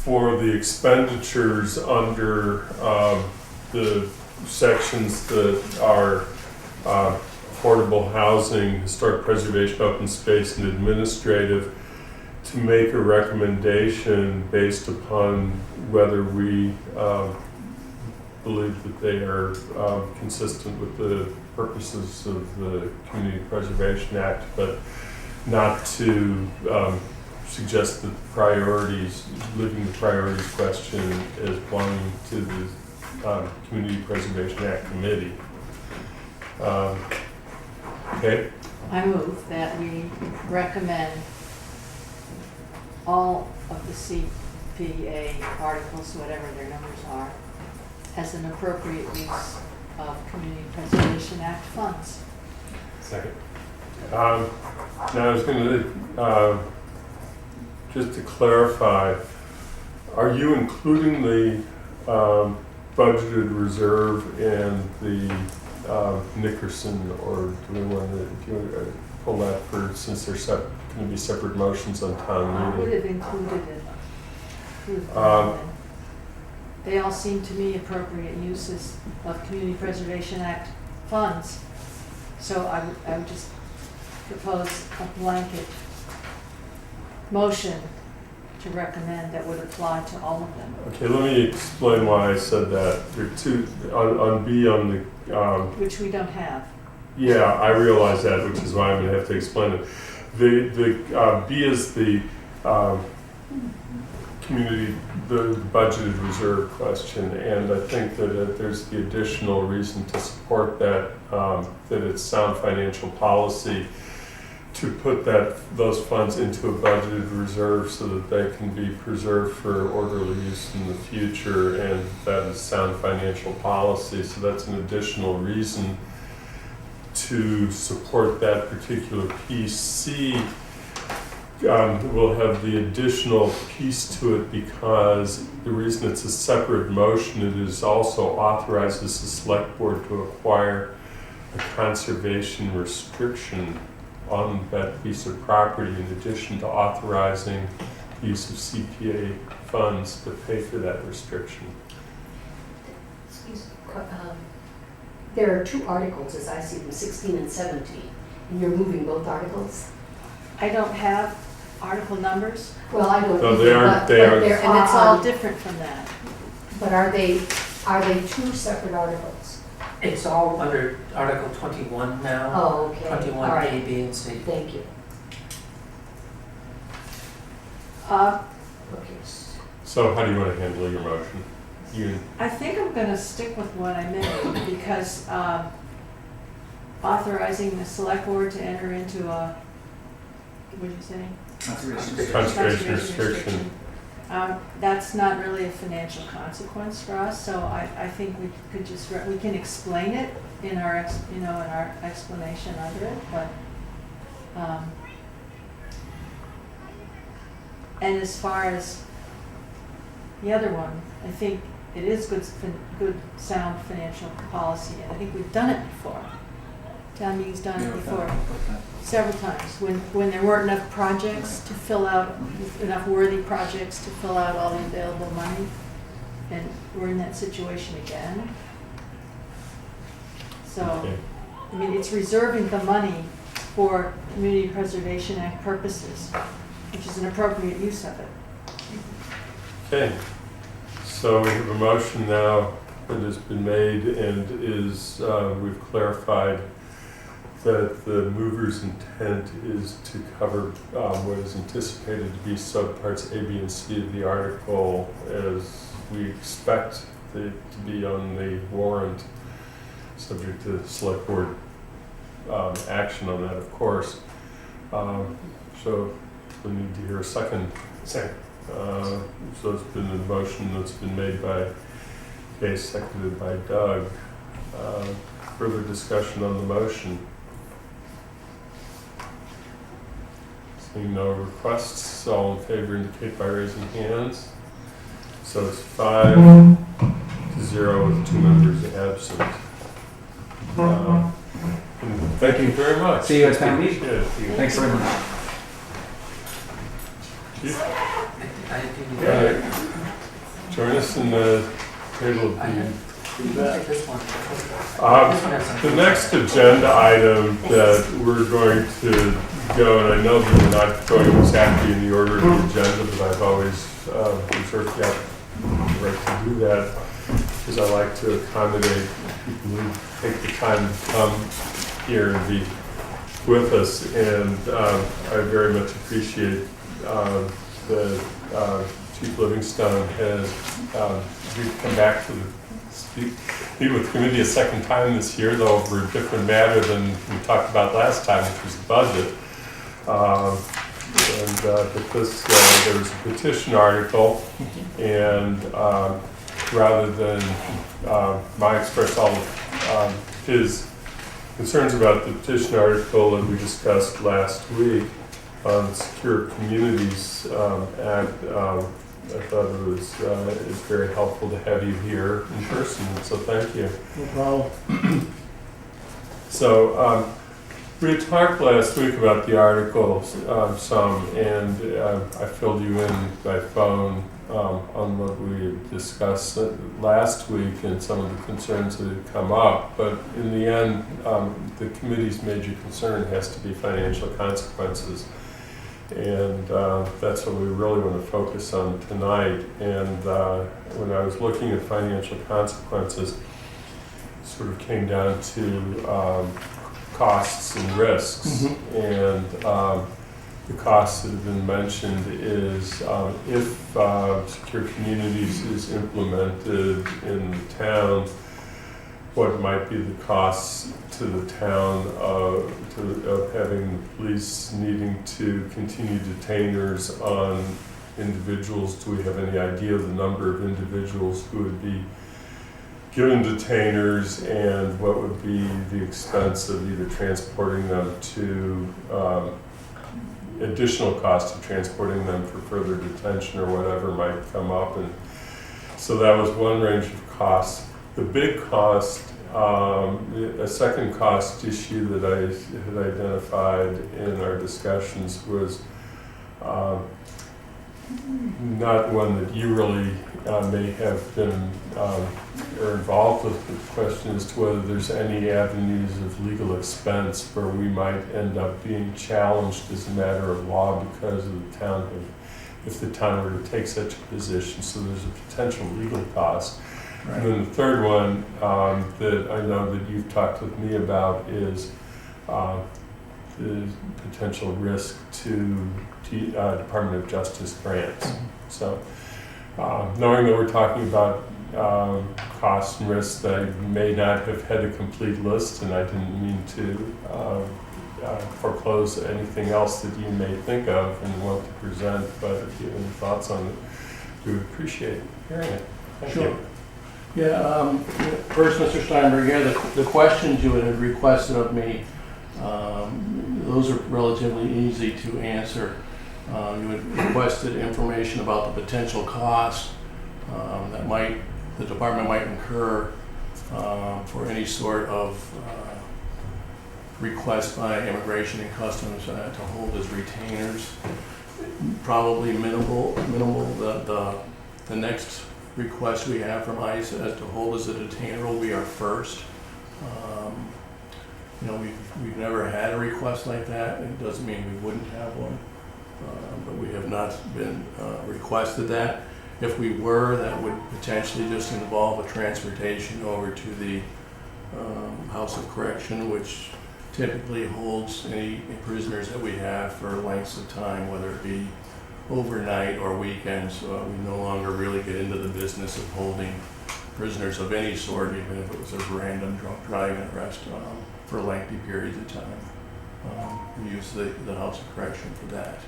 for the expenditures under the sections that are affordable housing, historic preservation, open space, and administrative, to make a recommendation based upon whether we believe that they are consistent with the purposes of the Community Preservation Act, but not to suggest that the priorities, leaving the priorities question as belonging to the Community Preservation Act Committee. Okay. I move that we recommend all of the CPA articles, whatever their numbers are, as an appropriate use of Community Preservation Act funds. Second. Now I was going to, just to clarify, are you including the budgeted reserve and the Nickerson, or do you want to pull that for, since they're going to be separate motions on town I would meeting? have included it. They all seem to me appropriate uses of Community Preservation Act funds. So I would just propose a blanket motion to recommend that would apply to all of them. Okay, let me explain why I said that. There are two, on B on the... Which we don't have. Yeah, I realize that, which is why I'm going to have to explain it. The B is the community, the budgeted reserve question, and I think that there's the additional reason to support that, that it's sound financial policy to put those funds into a budgeted reserve so that they can be preserved for orderly use in the future, and that is sound financial policy. So that's an additional reason to support that particular piece. C will have the additional piece to it because the reason it's a separate motion, it is also authorizes the select board to acquire a conservation restriction on that piece of property, in addition to authorizing the use of CPA funds to pay for that restriction. Excuse me. There are two articles, as I see them, 16 and 17, and you're moving both articles? I don't have article numbers, Well, I don't No, either, they are- but they are- they're and it's all different from that. But are they two separate articles? It's all under Article 21 now. Oh, okay. 21 All right. A, B, and C. Thank you. Uh, Okay. So how do you want to handle your motion? I think I'm going to stick with what I made because authorizing the select board to enter into a, what did you say? Conservation restriction. That's not really a financial consequence for us, so I think we could just, we can explain it in our, in our explanation under it, but, and as far as the other one, I think it is good sound financial policy, and I think we've done it before. Town meeting's done it before, several times, when there weren't enough projects to fill out, enough worthy projects to fill out all the available money, and we're in that situation again. So, Okay. I mean, it's reserving the money for Community Preservation Act purposes, which is an appropriate use of it. Okay, so we have a motion now that has been made and is, we've clarified that the mover's intent is to cover what is anticipated to be subparts A, B, and C of the article as we expect it to be on the warrant, subject to select board action on that, of course. So we need to hear a second. So it's been a motion that's been made by Kay, seconded by Doug. Further discussion on the motion? Seeing no requests, all in favor indicate by raising hands. So it's 5-0 with 2 members absent. Thank you very much. See you at town meeting. Yeah, see you. Thanks very much. Chief? I do. All right. Join us in the table of I the take this one. This one has some. The next agenda item that we're going to go, and I know that we're not going exactly in the order of the agenda, but I've always reserved the right to do that, because I like to accommodate people who take the time to come here and be with us. And I very much appreciate the Chief Livingstone has come back to meet with the committee a second time this year, though over a different matter than we talked about last time, which was the budget. But this, there was a petition article, and rather than I express all of his concerns about the petition article that we discussed last week on the Secure Communities Act, I thought it was very helpful to have you here in person, so thank you. No problem. So we had talked last week about the articles some, and I filled you in by phone on what we had discussed last week and some of the concerns that had come up. But in the end, the committee's major concern has to be financial consequences. And that's what we really want to focus on tonight. And when I was looking at financial consequences, it sort of came down to costs and risks. Mm-hmm. And the costs that have been mentioned is if Secure Communities is implemented in the town, what might be the costs to the town of having the police needing to continue detainers on individuals? Do we have any idea of the number of individuals who would be given detainers, and what would be the expense of either transporting them to additional cost of transporting them for further detention or whatever might come up? And so that was one range of costs. The big cost, a second cost issue that I had identified in our discussions was not one that you really may have been or involved with, but the question as to whether there's any avenues of legal expense where we might end up being challenged as a matter of law because of the town, if the town were to take such a position. So there's a potential legal cost. Right. And then the third one that I know that you've talked with me about is the potential risk to Department of Justice grants. Mm-hmm. So knowing that we're talking about costs and risks, I may not have had a complete list, and I didn't mean to foreclose anything else that you may think of and want to present, but if you have any thoughts on it, we would appreciate hearing it. Thank Sure. you. Yeah, first, Mr. Steinberg, the questions you had requested of me, those are relatively easy to answer. You had requested information about the potential cost that the department might incur for any sort of request by Immigration and Customs to hold as retainers. Probably minimal. The next request we have from ICE as to hold as a detainer will be our first. We've never had a request like that. It doesn't mean we wouldn't have one, but we have not been requested that. If we were, that would potentially just involve a transportation over to the House of Correction, which typically holds any prisoners that we have for lengths of time, whether it be overnight or weekends. We no longer really get into the business of holding prisoners of any sort, even if it was a random drunk driving arrest for lengthy periods of time. We use the House of Correction for that.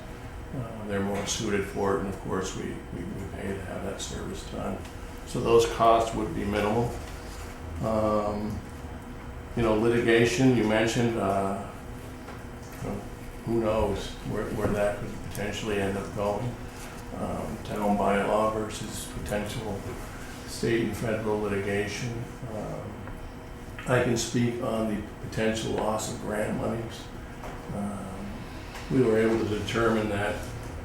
They're more suited for it, and of course we pay to have that service done. So those costs would be minimal. Litigation, you mentioned, who knows where that could potentially end up going. Town bylaw versus potential state and federal litigation. I can speak on the potential loss of grant monies. We were able to determine that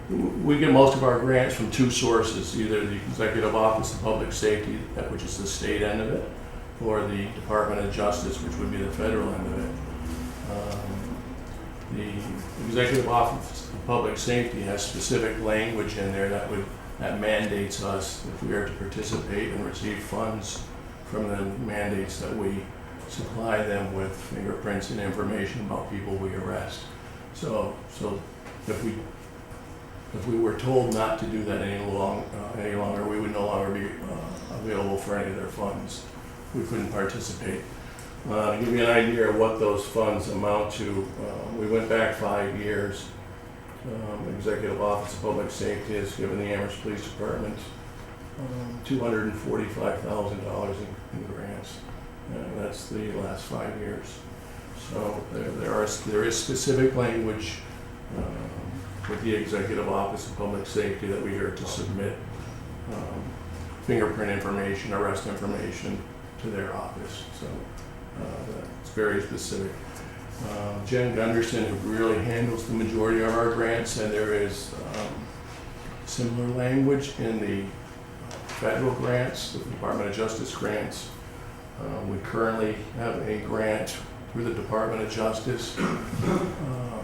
We get most of our grants from two sources, either the Executive Office of Public Safety, which is the state end of it, or the Department of Justice, which would be the federal end of it. The Executive Office of Public Safety has specific language in there that mandates us, if we are to participate and receive funds from them, mandates that we supply them with fingerprints and information about people we arrest. So if we were told not to do that any longer, we would no longer be available for any of their funds. We couldn't participate. To give you an idea of what those funds amount to, we went back 5 years. Executive Office of Public Safety has given the Amherst Police Department $245,000 in grants. That's the last 5 years. So there is specific language with the Executive Office of Public Safety that we are to submit fingerprint information, arrest information to their office. So it's very specific. Jen Gunderson, who really handles the majority of our grants, said there is similar language in the federal grants, the Department of Justice grants. We currently have a grant through the Department of Justice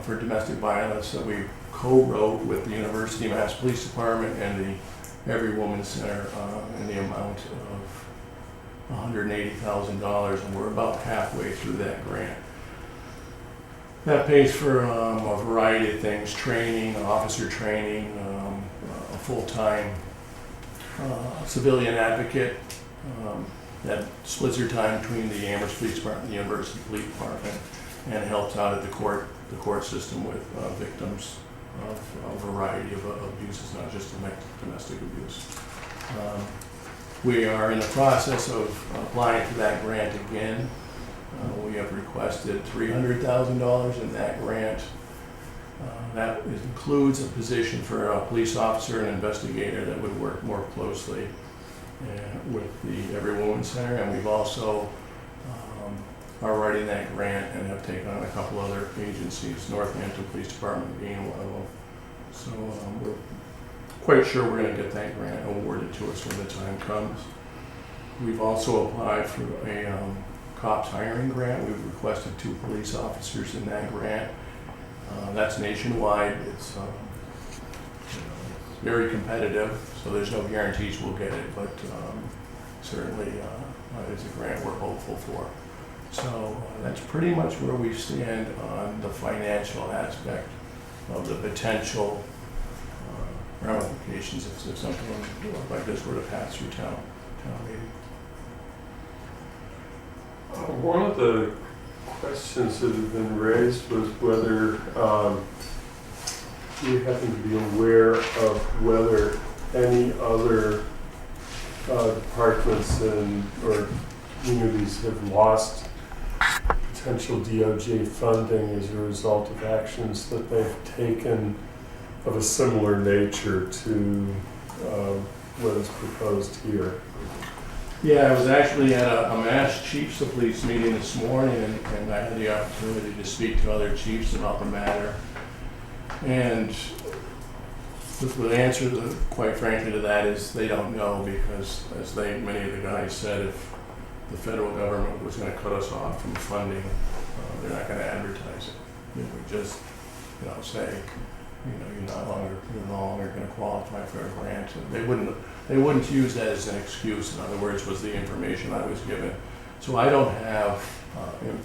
for domestic violence that we co-wrote with the University of Mass Police Department and the Every Woman Center in the amount of $180,000, and we're about halfway through that grant. That pays for a variety of things: training, officer training, a full-time civilian advocate that splits her time between the Amherst Police Department and the University Police Department, and helps out at the court system with victims of a variety of abuses, not just domestic abuse. We are in the process of applying for that grant again. We have requested $300,000 in that grant. That includes a position for a police officer and investigator that would work more closely with the Every Woman Center, and we've also are writing that grant and have taken on a couple other agencies, Northampton Police Department being one of them. So we're quite sure we're going to get that grant awarded to us when the time comes. We've also applied for a cops hiring grant. We've requested 2 police officers in that grant. That's nationwide. It's very competitive, so there's no guarantees we'll get it, but certainly it's a grant we're hopeful for. So that's pretty much where we stand on the financial aspect of the potential ramifications if something like this were to pass through town meeting. One of the questions that have been raised was whether you happen to be aware of whether any other departments or communities have lost potential DOJ funding as a result of actions that they've taken of a similar nature to what is proposed here. Yeah, I was actually at a Mass Chiefs of Police meeting this morning, and I had the opportunity to speak to other chiefs about the matter. And the answer, quite frankly, to that is they don't know, because as many of the guys said, if the federal government was going to cut us off from funding, they're not going to advertise it. They would just, say, you're no longer going to qualify for a grant. They wouldn't use that as an excuse. In other words, was the information I was given. So I don't have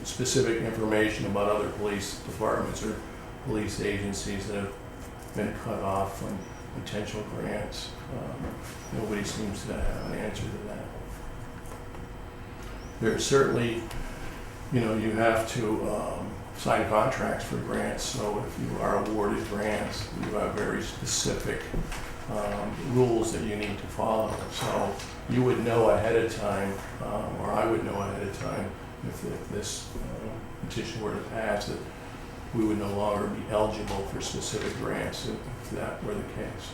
specific information about other police departments or police agencies that have been cut off from potential grants. Nobody seems to have an answer to that. There's certainly, you have to sign contracts for grants, so if you are awarded grants, you have very specific rules that you need to follow. So you would know ahead of time, or I would know ahead of time, if this petition were to pass, that we would no longer be eligible for specific grants if that were the case.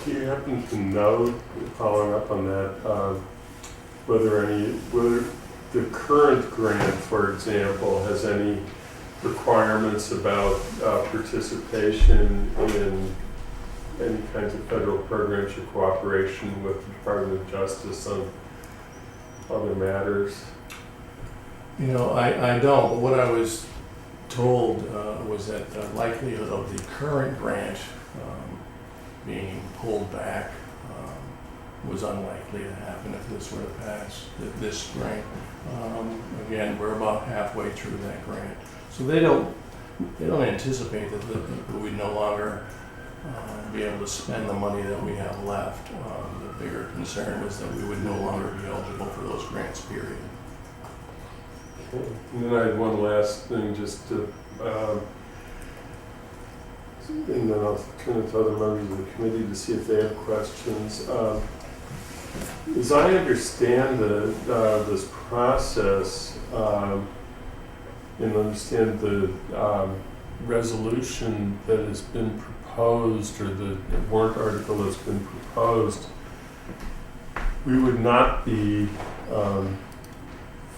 Do you happen to know, following up on that, whether the current grant, for example, has any requirements about participation in any kinds of federal programs or cooperation with the Department of Justice on other matters? You know, I don't, but what I was told was that the likelihood of the current grant being pulled back was unlikely to happen if this were to pass this spring. Again, we're about halfway through that grant. So they don't anticipate that we no longer be able to spend the money that we have left. The bigger concern was that we would no longer be eligible for those grants, period. And then I had one last thing, just to, and then I'll turn it to other members of the committee to see if they have questions. As I understand this process, and understand the resolution that has been proposed, or the warrant article that's been proposed, we would not be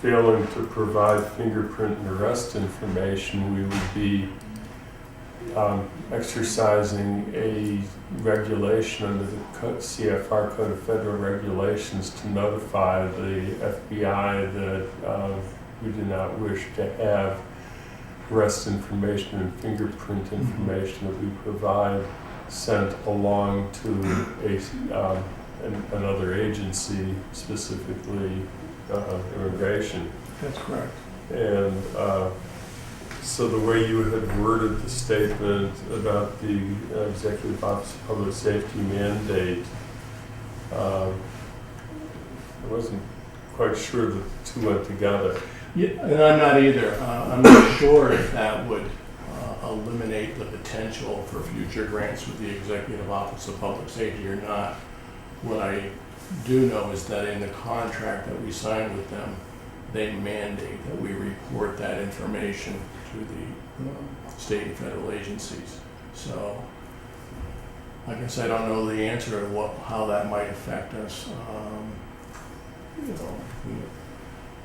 failing to provide fingerprint and arrest information. We would be exercising a regulation under the CFR Code of Federal Regulations to notify the FBI that we do not wish to have arrest information and fingerprint information that we provide sent along to another agency, specifically immigration. That's correct. And so the way you had worded the statement about the Executive Office of Public Safety mandate, I wasn't quite sure the two went together. Yeah, and I'm not either. I'm not sure if that would eliminate the potential for future grants with the Executive Office of Public Safety or not. What I do know is that in the contract that we signed with them, they mandate that we report that information to the state and federal agencies. So, I guess I don't know the answer to how that might affect us.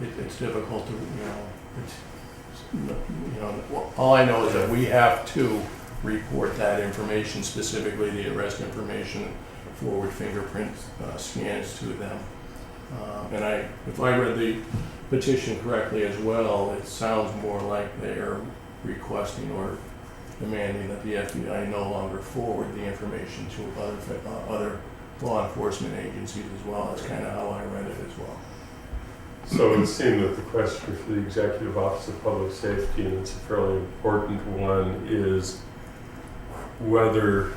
It's difficult to, all I know is that we have to report that information, specifically the arrest information, forward fingerprint scans to them. And if I read the petition correctly as well, it sounds more like they're requesting or demanding that the FBI no longer forward the information to other law enforcement agencies as well. That's kind of how I read it as well. So it would seem that the question for the Executive Office of Public Safety, and it's a fairly important one, is whether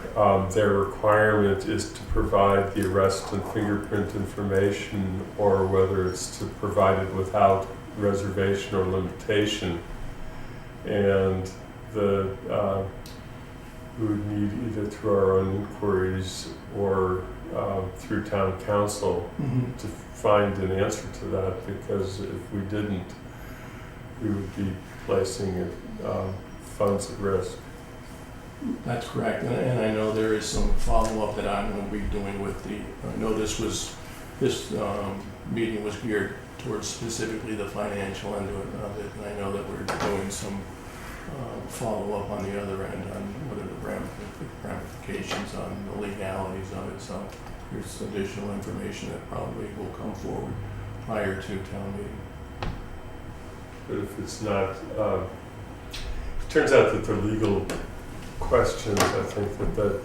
their requirement is to provide the arrest and fingerprint information, or whether it's to provide it without reservation or limitation. And we would need either through our own inquiries or through town council to find an answer to that, because if we didn't, we would be placing funds at risk. That's correct, and I know there is some follow-up that I'm going to be doing with I know this meeting was geared towards specifically the financial end of it, and I know that we're doing some follow-up on the other end on what are the ramifications on the legalities of it, so there's additional information that probably will come forward prior to town meeting. But if it's not, it turns out that they're legal questions, I think that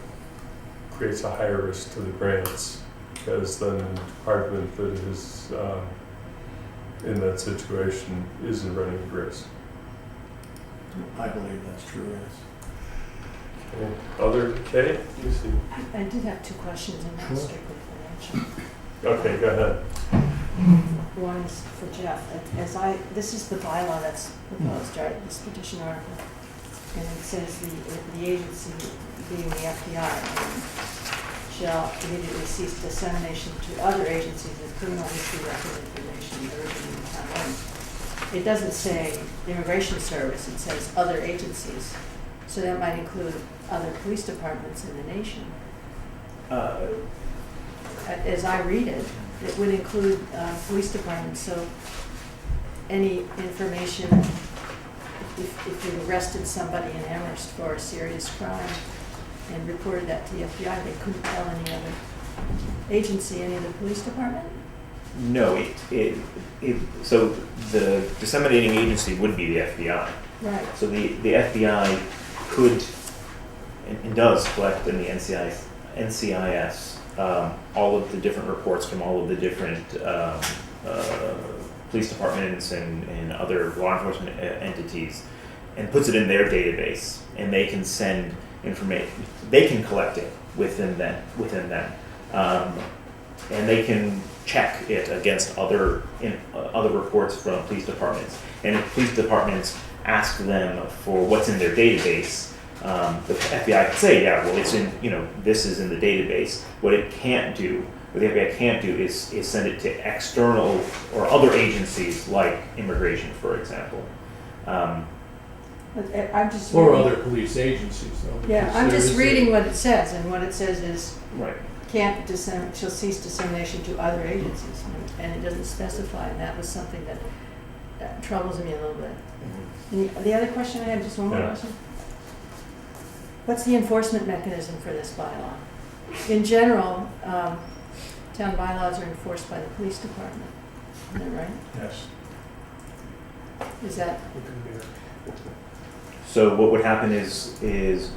creates a higher risk to the grants, because then the department that is in that situation isn't running risk. I believe that's true, yes. Okay. Other, Kay? You see? I did have two questions, and not strictly financial. Okay, go ahead. One is for Jeff. This is the bylaw that's proposed, right? This petition article, and it says the agency, being the FBI, shall immediately cease dissemination to other agencies of criminal history record information originating in town limits. It doesn't say Immigration Service, it says other agencies. So that might include other police departments in the nation. As I read it, it would include police departments, so any information, if if you'd arrested somebody in Amherst for a serious crime and reported that to the FBI, they couldn't tell any other agency, any other police department? No, so the disseminating agency would be the FBI. Right. So the FBI could and does collect in the NCIS all of the different reports from all of the different police departments and other law enforcement entities, and puts it in their database, and they can send information. They can collect it within them, and they can check it against other reports from police departments. And if police departments ask them for what's in their database, the FBI can say, yeah, well, it's in, this is in the database. What the FBI can't do is send it to external or other agencies like immigration, for example. I'm just Or reading- other police agencies, though. Yeah, because I'm there just is reading what it says, and what it says is Right. shall cease dissemination to other agencies, and it doesn't specify, and that was something that troubles me a little bit. And the other question I had, just one more Yeah. question. What's the enforcement mechanism for this bylaw? In general, town bylaws are enforced by the police department, isn't that right? Yes. Is that, So what would happen is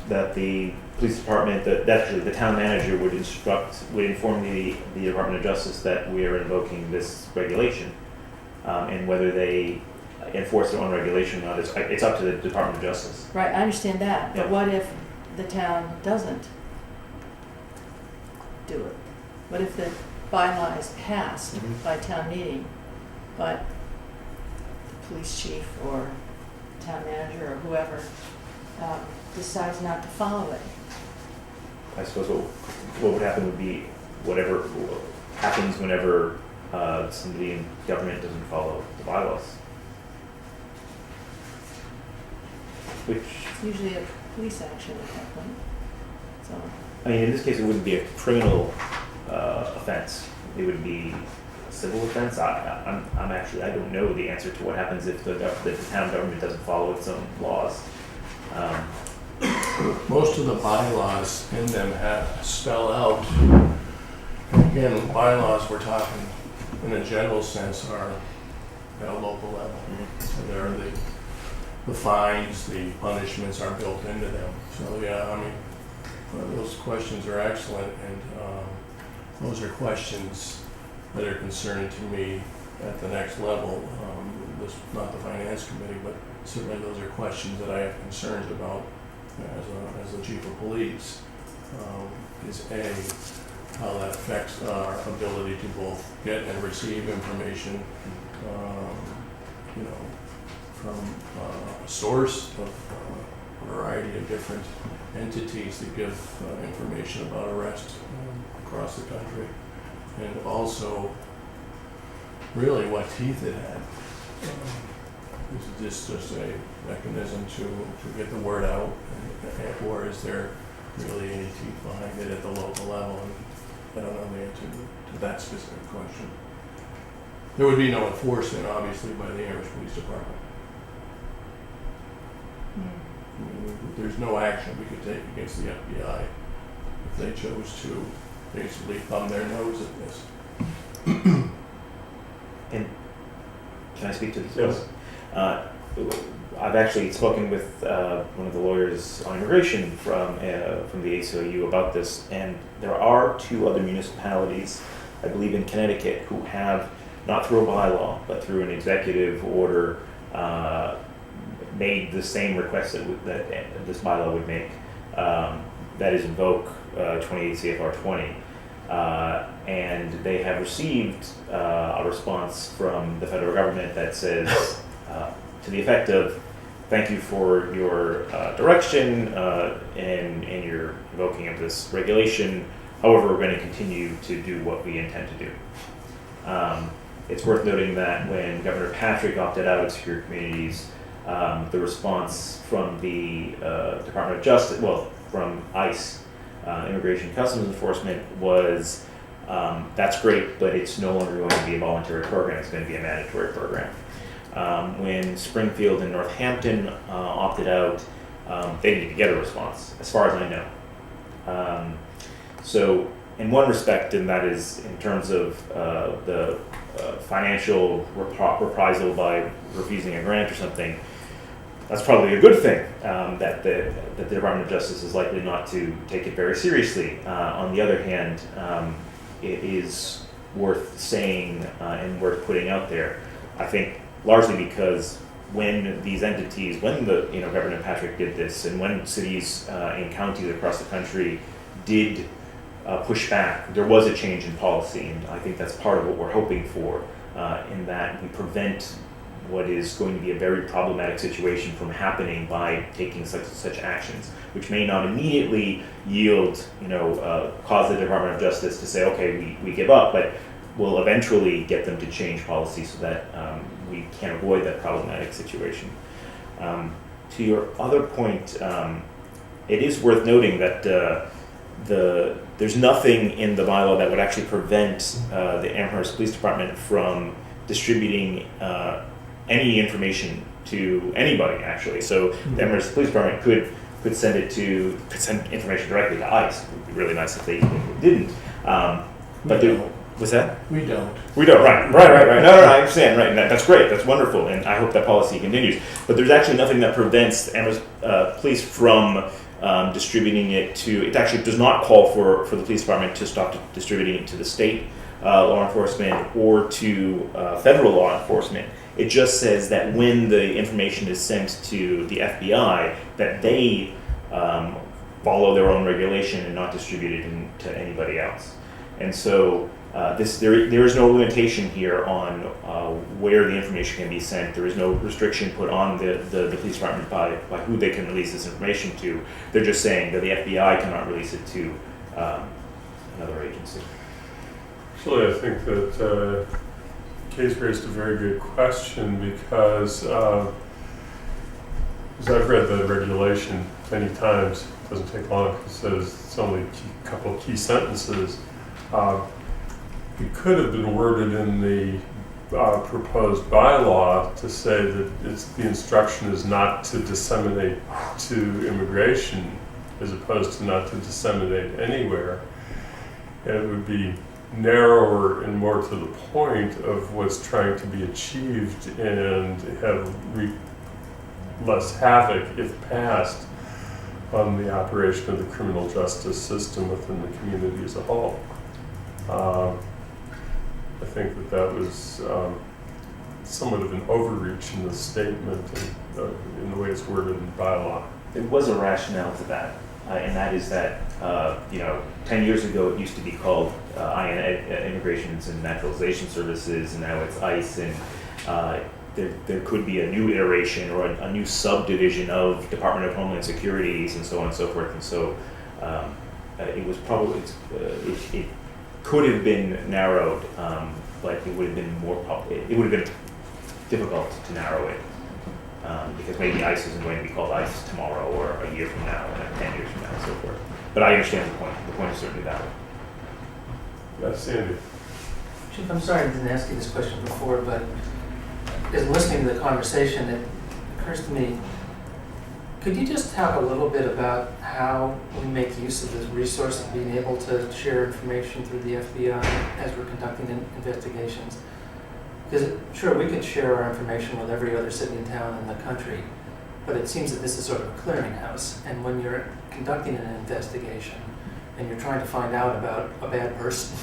that the police department, actually the town manager would inform the Department of Justice that we are invoking this regulation, and whether they enforce their own regulation or not, it's up to the Department of Justice. right, I understand that, but Yeah. what if the town doesn't do it? What if the bylaw is passed Mhm. by town meeting, but the police chief or town manager or whoever decides not to follow it? I suppose what would happen would be whatever happens whenever somebody in government doesn't follow the bylaws. Which, It's usually a police action at that point, so. I mean, in this case, it wouldn't be a criminal offense. It would be a civil offense. I don't know the answer to what happens if the town government doesn't follow its own laws. Most of the bylaws in them spell out, again, bylaws we're talking in a general sense are at a local level. So there are the fines, the punishments are built into them. So yeah, I mean, those questions are excellent, and those are questions that are concerning to me at the next level. Not the finance committee, but certainly those are questions that I have concerns about as the chief of police. Is how that affects our ability to both get and receive information, from a source of a variety of different entities that give information about arrest across the country, and also really what teeth it had. Is this just a mechanism to get the word out, or is there really any teeth behind it at the local level? And I don't know the answer to that specific question. There would be no enforcement, obviously, by the Amherst Police Department. There's no action we could take against the FBI if they chose to basically thumb their nose at this. And can I speak to this? Yes. I've actually spoken with one of the lawyers on immigration from the ACLU about this, and there are two other municipalities, I believe in Connecticut, who have, not through a bylaw, but through an executive order, made the same request that this bylaw would make. That is invoke 28 CFR 20. And they have received a response from the federal government that says, to the effect of, thank you for your direction and your invoking of this regulation. However, we're going to continue to do what we intend to do. It's worth noting that when Governor Patrick opted out of secure communities, the response from the Department of Justice, from ICE, Immigration and Customs Enforcement, was that's great, but it's no longer going to be a voluntary program, it's going to be a mandatory program. When Springfield and Northampton opted out, they didn't get a response, as far as I know. So, in one respect, and that is in terms of the financial reprisal by refusing a grant or something, that's probably a good thing, that the Department of Justice is likely not to take it very seriously. On the other hand, it is worth saying and worth putting out there, I think, largely because when these entities, when the Governor Patrick did this, and when cities and counties across the country did push back, there was a change in policy, and I think that's part of what we're hoping for, in that we prevent what is going to be a very problematic situation from happening by taking such actions, which may not immediately yield, cause the Department of Justice to say, okay, we give up, but will eventually get them to change policy so that we can avoid that problematic situation. To your other point, it is worth noting that there's nothing in the bylaw that would actually prevent the Amherst Police Department from distributing any information to anybody, actually. So the Amherst Police Department could send information directly to ICE. It would be really nice if they didn't. Was that? We don't. We don't, right. No, I understand, right, and that's great, that's wonderful, and I hope that policy continues. But there's actually nothing that prevents Amherst Police from distributing it to, it actually does not call for the police department to stop distributing it to the state law enforcement or to federal law enforcement. It just says that when the information is sent to the FBI, that they follow their own regulation and not distribute it to anybody else. And so there is no limitation here on where the information can be sent. There is no restriction put on the police department by who they can release this information to. They're just saying that the FBI cannot release it to another agency. Actually, I think that Kay's raised a very good question because as I've read the regulation many times, it doesn't take long because it says it's only a couple of key sentences. It could have been worded in the proposed bylaw to say that the instruction is not to disseminate to immigration as opposed to not to disseminate anywhere. And it would be narrower and more to the point of what's trying to be achieved and have less havoc, if passed, on the operation of the criminal justice system within the community as a whole. I think that was somewhat of an overreach in the statement and in the way it's worded in bylaw. There was a rationale to that, and that is that 10 years ago it used to be called Immigrations and Naturalization Services, and now it's ICE, and there could be a new iteration or a new subdivision of Department of Homeland Securities and so on and so forth. And so it was probably it could have been narrowed, but it would have been it would have been difficult to narrow it because maybe ICE isn't going to be called ICE tomorrow or a year from now and 10 years from now and so forth. But I understand the point. The point is certainly valid. That's Sandy. Chief, I'm sorry I didn't ask you this question before, but as listening to the conversation, it occurs to me, could you just talk a little bit about how we make use of this resource of being able to share information through the FBI as we're conducting investigations? Because sure, we could share our information with every other city and town in the country, but it seems that this is sort of a clearinghouse, and when you're conducting an investigation and you're trying to find out about a bad person,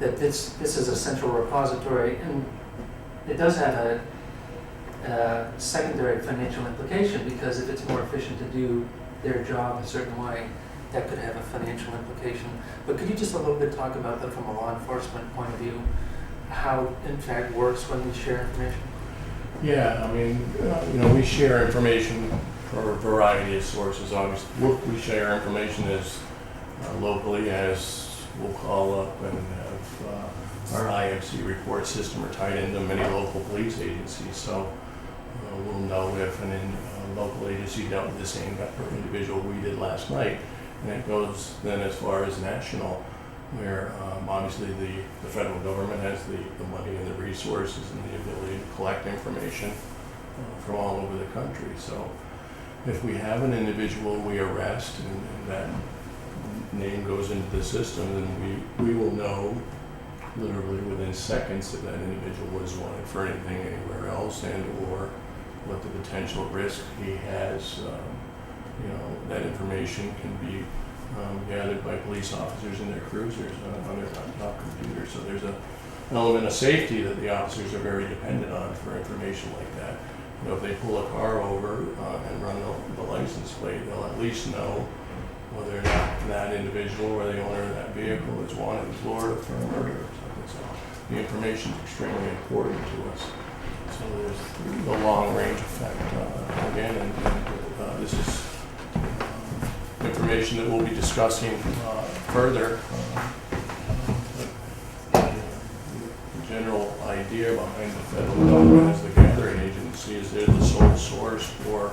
that this is a central repository, and it does have a secondary financial implication, because if it's more efficient to do their job a certain way, that could have a financial implication. But could you just a little bit talk about that from a law enforcement point of view, how in fact works when we share information? Yeah, I mean, we share information from a variety of sources. Obviously, we share information as locally as we'll call up and have our IFC report system are tied into many local police agencies. So we'll know if a local agency dealt with the same individual we did last night. And it goes then as far as national. where obviously the federal government has the money and the resources and the ability to collect information from all over the country. So if we have an individual we arrest and that name goes into the system, then we will know literally within seconds if that individual was wanted for anything anywhere else, and or what the potential risk he has. That information can be gathered by police officers in their cruisers on their laptop computers. So there's an element of safety that the officers are very dependent on for information like that. If they pull a car over and run the license plate, they'll at least know whether or not that individual or the owner of that vehicle is wanted in Florida for murder or something. So the information is extremely important to us. So there's the long range effect again, and this is information that we'll be discussing further. The general idea behind the federal government as the gathering agency is they're the sole source for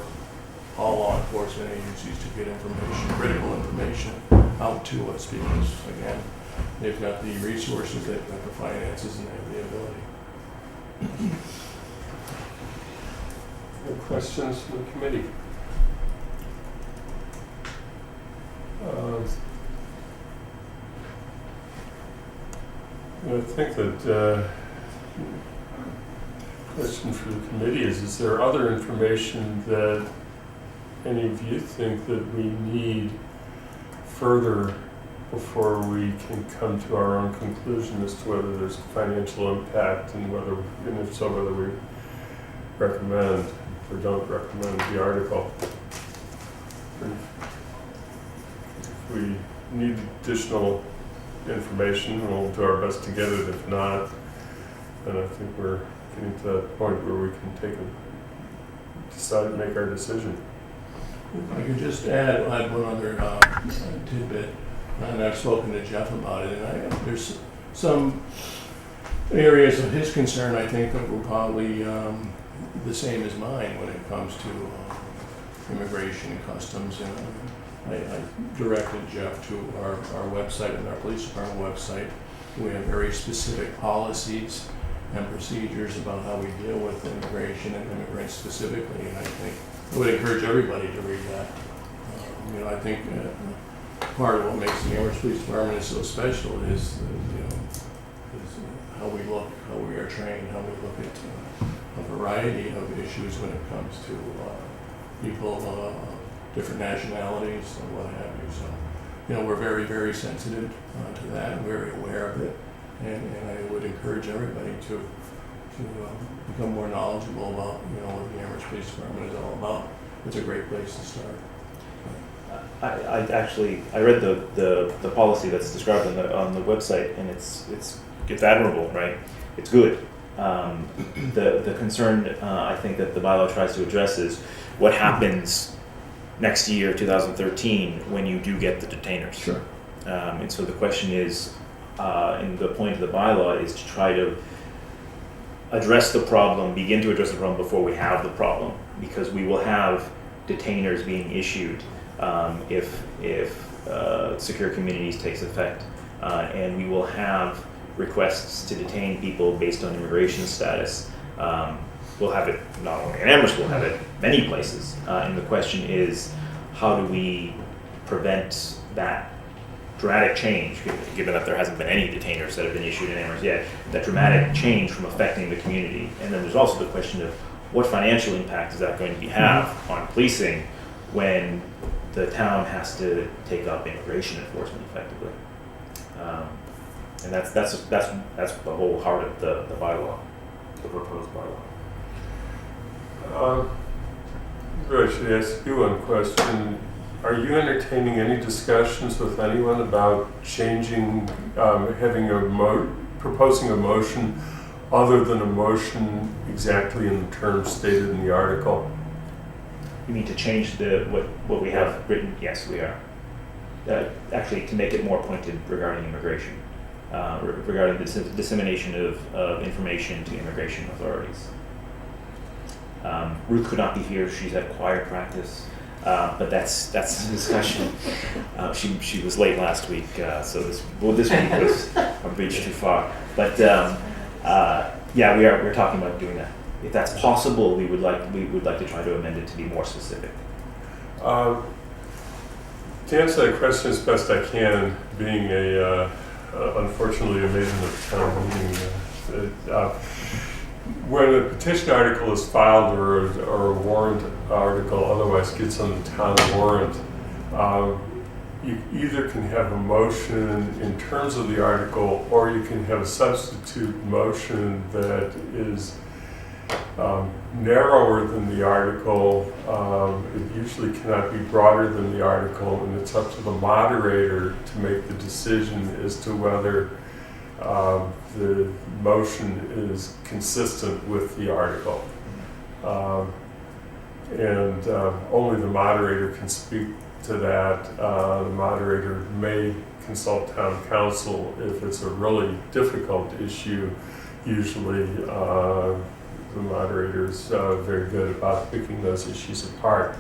all law enforcement agencies to get information, critical information, out to us because, again, they've got the resources, they've got the finances, and they have the ability. Any questions from the committee? I think that question for the committee is there other information that any of you think that we need further before we can come to our own conclusion as to whether there's financial impact and whether, and if so, whether we recommend or don't recommend the article? If we need additional information, we'll do our best to get it. If not, then I think we're getting to that point where we can decide and make our decision. If I could just add one other tidbit, and I've spoken to Jeff about it, and there's some areas of his concern I think that were probably the same as mine when it comes to immigration and customs. And I directed Jeff to our website and our police department website. We have very specific policies and procedures about how we deal with immigration and immigrants specifically, and I think I would encourage everybody to read that. I think part of what makes the Amherst Police Department so special is how we look, how we are trained, how we look at a variety of issues when it comes to people, different nationalities and what have you. So, we're very, very sensitive to that and very aware of it. And I would encourage everybody to become more knowledgeable about what the Amherst Police Department is all about. It's a great place to start. I read the policy that's described on the website, and it's admirable, right? It's good. The concern I think that the bylaw tries to address is what happens next year, 2013, when you do get the detainers. Sure. And so the question is, and the point of the bylaw is to try to begin to address the problem before we have the problem, because we will have detainers being issued if Secure Communities takes effect, and we will have requests to detain people based on immigration status. We'll have it not only in Amherst, we'll have it many places, and the question is, how do we prevent that dramatic change, given that there hasn't been any detainers that have been issued in Amherst yet, that dramatic change from affecting the community? And then there's also the question of what financial impact is that going to have on policing when the town has to take up immigration enforcement effectively. And that's the whole heart of the bylaw, the proposed bylaw. Maybe I should ask you one question. Are you entertaining any discussions with anyone about changing, proposing a motion other than a motion exactly in the terms stated in the article? You mean to change what we have written? Yes, we are. Actually, to make it more pointed regarding immigration, regarding the dissemination of information to immigration authorities. Ruth could not be here. She's at choir practice. But that's a discussion. She was late last week, so this week was a bridge too far. But yeah, we're talking about doing that. If that's possible, we would like to try to amend it to be more specific. To answer that question as best I can, being unfortunately a maiden of town meeting, when a petition article is filed or a warrant article otherwise gets on the town warrant, you either can have a motion in terms of the article, or you can have a substitute motion that is narrower than the article. It usually cannot be broader than the article, and it's up to the moderator to make the decision as to whether the motion is consistent with the article. And only the moderator can speak to that. The moderator may consult town council if it's a really difficult issue. Usually the moderator is very good about picking those issues apart.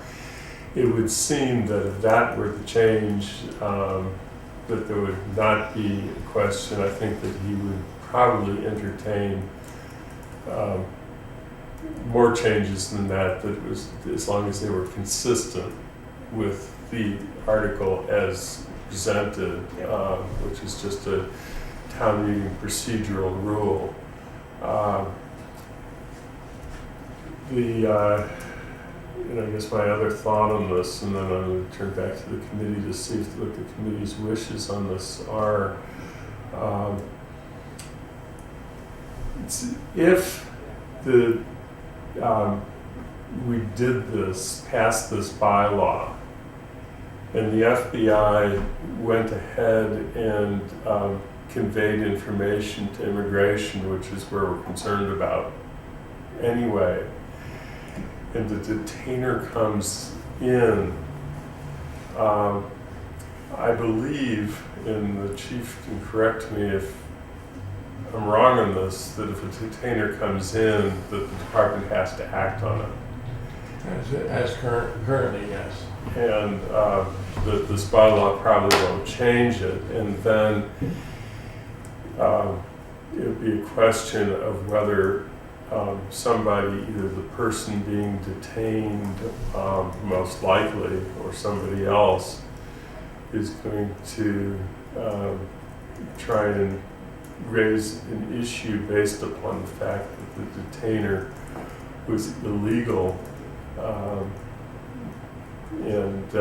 It would seem that if that were to change, that there would not be a question. I think that he would probably entertain more changes than that, was as long as they were consistent with the article as presented, which is just a town meeting procedural rule. I guess my other thought on this, and then I'm going to turn back to the committee to see what the committee's wishes on this are. If we did this, passed this bylaw, and the FBI went ahead and conveyed information to immigration, which is where we're concerned about anyway, and the detainer comes in, I believe, and the chief can correct me if I'm wrong on this, that if a detainer comes in, that the department has to act on it. As currently, yes. And this bylaw probably won't change it, and then it would be a question of whether somebody, either the person being detained, most likely, or somebody else, is going to try and raise an issue based upon the fact that the detainer was illegal, and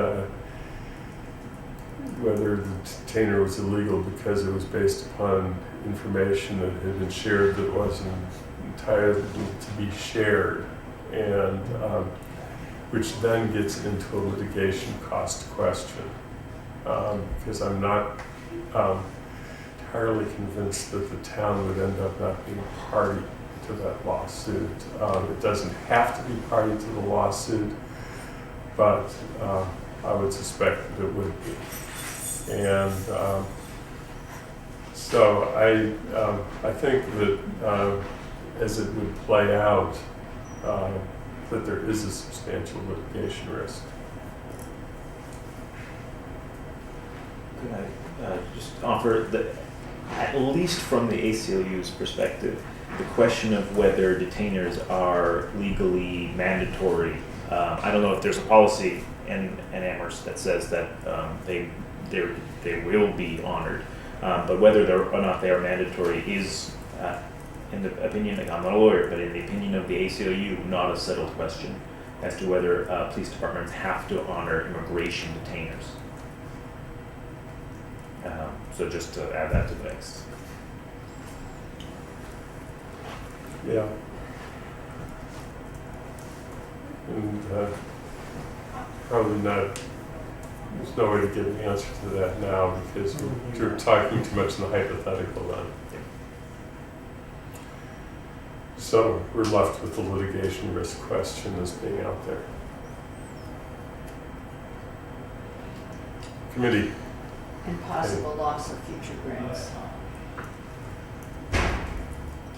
whether the detainer was illegal because it was based upon information that had been shared that wasn't entitled to be shared, and which then gets into a litigation cost question, because I'm not entirely convinced that the town would end up not being a party to that lawsuit. It doesn't have to be party to the lawsuit, but I would suspect that it would be. And so I think that as it would play out, that there is a substantial litigation risk. Could I just offer that, at least from the ACLU's perspective, the question of whether detainers are legally mandatory. I don't know if there's a policy in Amherst that says that they will be honored, but whether or not they are mandatory is, in the opinion, I'm not a lawyer, but in the opinion of the ACLU, not a settled question as to whether police departments have to honor immigration detainers. So just to add that to the mix. Yeah. And probably not, there's no way to give an answer to that now because you're talking too much in the hypothetical then. So we're left with the litigation risk question as being out there. Committee. And possible loss of future grants. I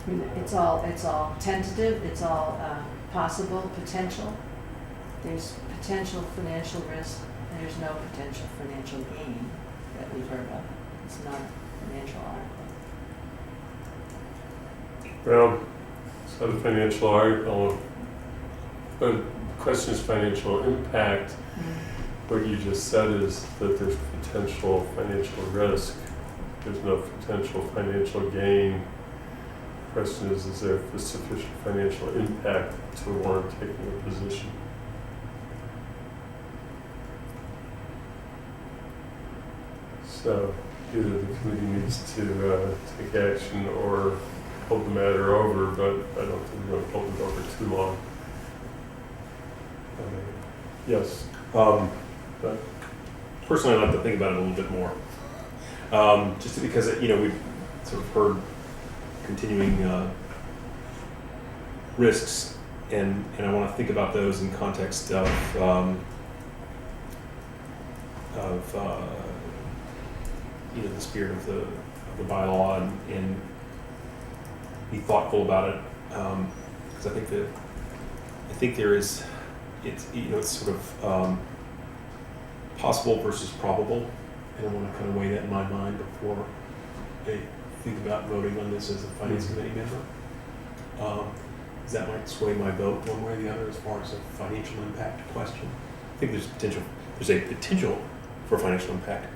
mean, it's all tentative, it's all possible, potential. there's potential financial risk, and there's no potential financial gain that we've heard of. It's not a financial article. Well, it's not a financial article. The question is financial impact. What you just said is that there's potential financial risk. There's no potential financial gain. The question is there sufficient financial impact to warrant taking a position? So either the committee needs to take action or hold the matter over, but I don't think we're going to hold it over too long. Yes. But personally, I'd like to think about it a little bit more. Just because, we've sort of heard continuing risks, and I want to think about those in context of the spirit of the bylaw and be thoughtful about it, because I think there is it's sort of possible versus probable, and I want to kind of weigh that in my mind before I think about voting on this as a finance committee member. That might sway my vote one way or the other as far as a financial impact question. I think there's a potential for financial impact.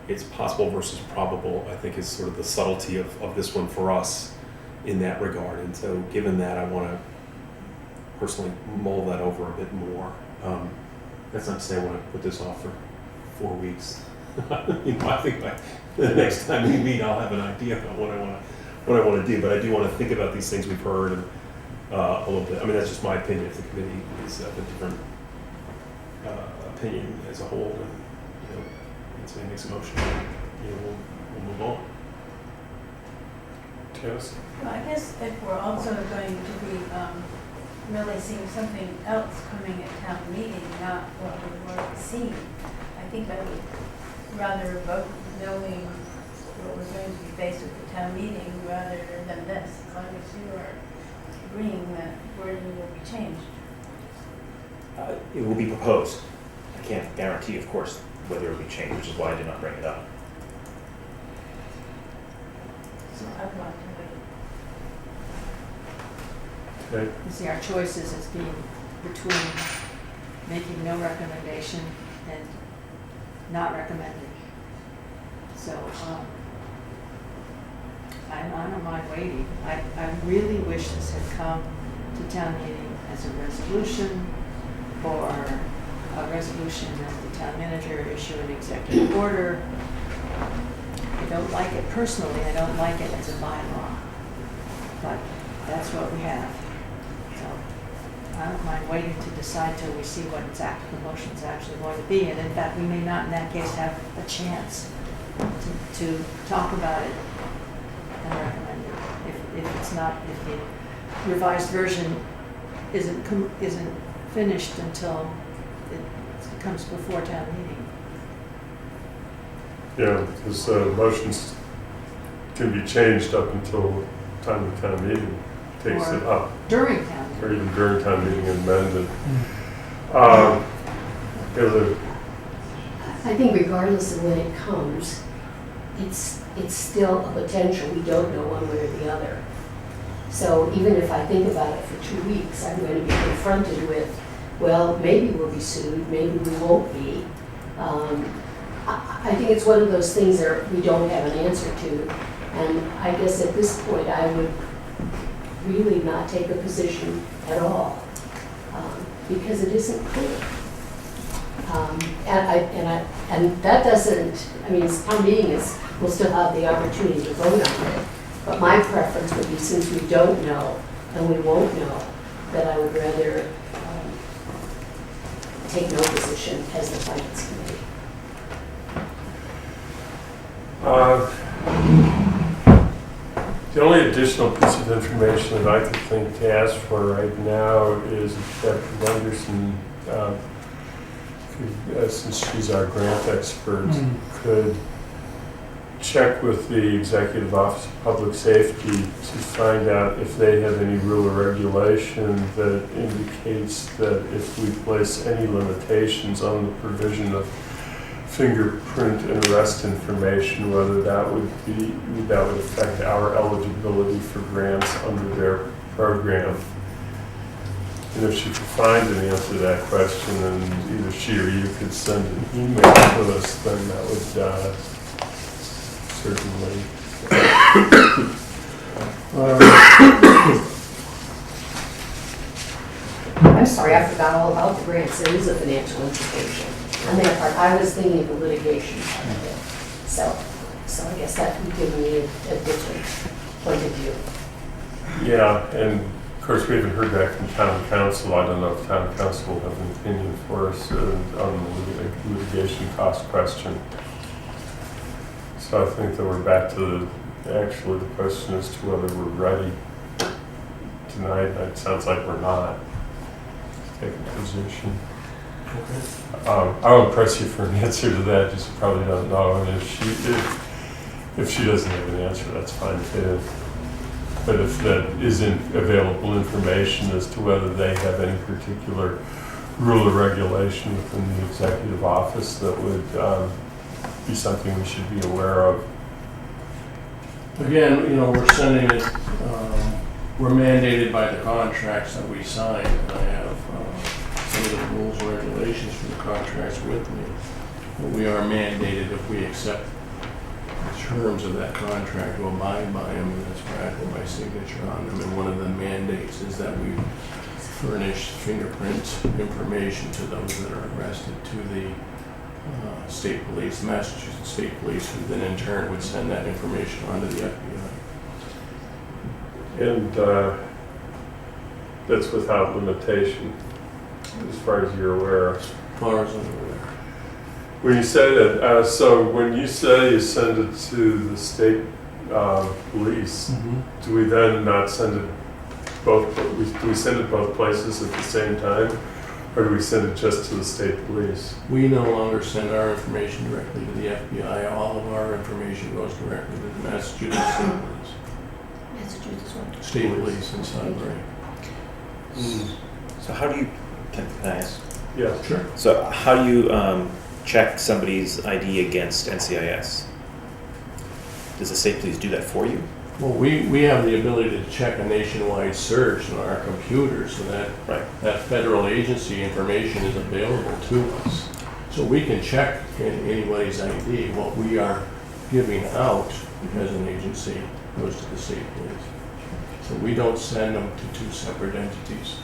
It's possible versus probable, I think, is sort of the subtlety of this one for us in that regard. And so given that, I want to personally mull that over a bit more. That's not to say I want to put this off for 4 weeks. I think by the next time we meet, I'll have an idea about what I want to do. But I do want to think about these things we've heard and a little bit. I mean, that's just my opinion. If the committee is of a different opinion as a whole, and somebody makes a motion, we'll move on. Yes. Well, I guess if we're also going to be really seeing something else coming at town meeting, not what we've already seen, I think I would rather vote knowing what we're going to be faced with at town meeting rather than this, as long as you are agreeing that wording will be changed. It will be proposed. I can't guarantee, of course, whether it will be changed, which is why I did not bring it up. So I'd like to wait. Okay. You see, our choices as being between making no recommendation and not recommending. So I don't mind waiting. I really wish this had come to town meeting as a resolution, or a resolution that the town manager issue an executive order. I don't like it personally. I don't like it as a bylaw, but that's what we have. So I don't mind waiting to decide till we see what the motion's actually going to be. And in fact, we may not in that case have a chance to talk about it and recommend it. If the revised version isn't finished until it comes before town meeting. Yeah, because motions can be changed up until time of town meeting takes Or it up, during town or meeting. even during town meeting and amended. Heather, I think regardless of when it comes, it's still a potential. We don't know one way or the other. So even if I think about it for 2 weeks, I'm going to be confronted with, well, maybe we'll be sued, maybe we won't be. I think it's one of those things that we don't have an answer to. And I guess at this point, I would really not take a position at all, because it isn't clear. And that doesn't, I mean, town meeting we'll still have the opportunity to vote on it. But my preference would be, since we don't know and we won't know, that I would rather take no position as the finance committee. The only additional piece of information that I could think to ask for right now is that Wenderson, since she's our grant expert, could check with the Executive Office of Public Safety to find out if they have any rule or regulation that indicates that if we place any limitations on the provision of fingerprint and arrest information, whether that would affect our eligibility for grants under their program. And if she could find an answer to that question, and either she or you could send an email to us, then that would certainly. I'm sorry, I forgot all about the grants. There is a financial implication on that part. I was thinking of the litigation part of it. So I guess that would give me a different point of view. Yeah, and of course, we haven't heard back from town council. I don't know if town council will have an opinion for us on the litigation cost question. So I think that we're back to actually the question as to whether we're ready tonight. It sounds like we're not. Take a position. I won't press you for an answer to that, just you probably don't know. And if she doesn't have an answer, that's fine too. But if that isn't available information as to whether they have any particular rule or regulation within the executive office that would be something we should be aware of. Again, we're sending it, we're mandated by the contracts that we sign, and I have some of the rules and regulations for the contracts with me. But we are mandated, if we accept the terms of that contract, to abide by them, and that's where I put my signature on them. And one of the mandates is that we furnish fingerprint information to those that are arrested to the state police, Massachusetts State Police, who then in turn would send that information on to the FBI. And that's without limitation, as far as you're aware. As far as I'm aware. When you say that, so when you say you send it to the state police, do we then not send it both? Do we send it both places at the same time, or do we send it just to the state police? We no longer send our information directly to the FBI. All of our information goes directly to the Massachusetts State Police. Massachusetts what? State Police in Sudbury. So how do you, can I ask? Yeah. Sure. So how do you check somebody's ID against NCIS? Does the state police do that for you? Well, we have the ability to check a nationwide search on our computers, so that that federal agency information is available to us. So we can check anybody's ID. What we are giving out as an agency goes to the state police. So we don't send them to two separate entities.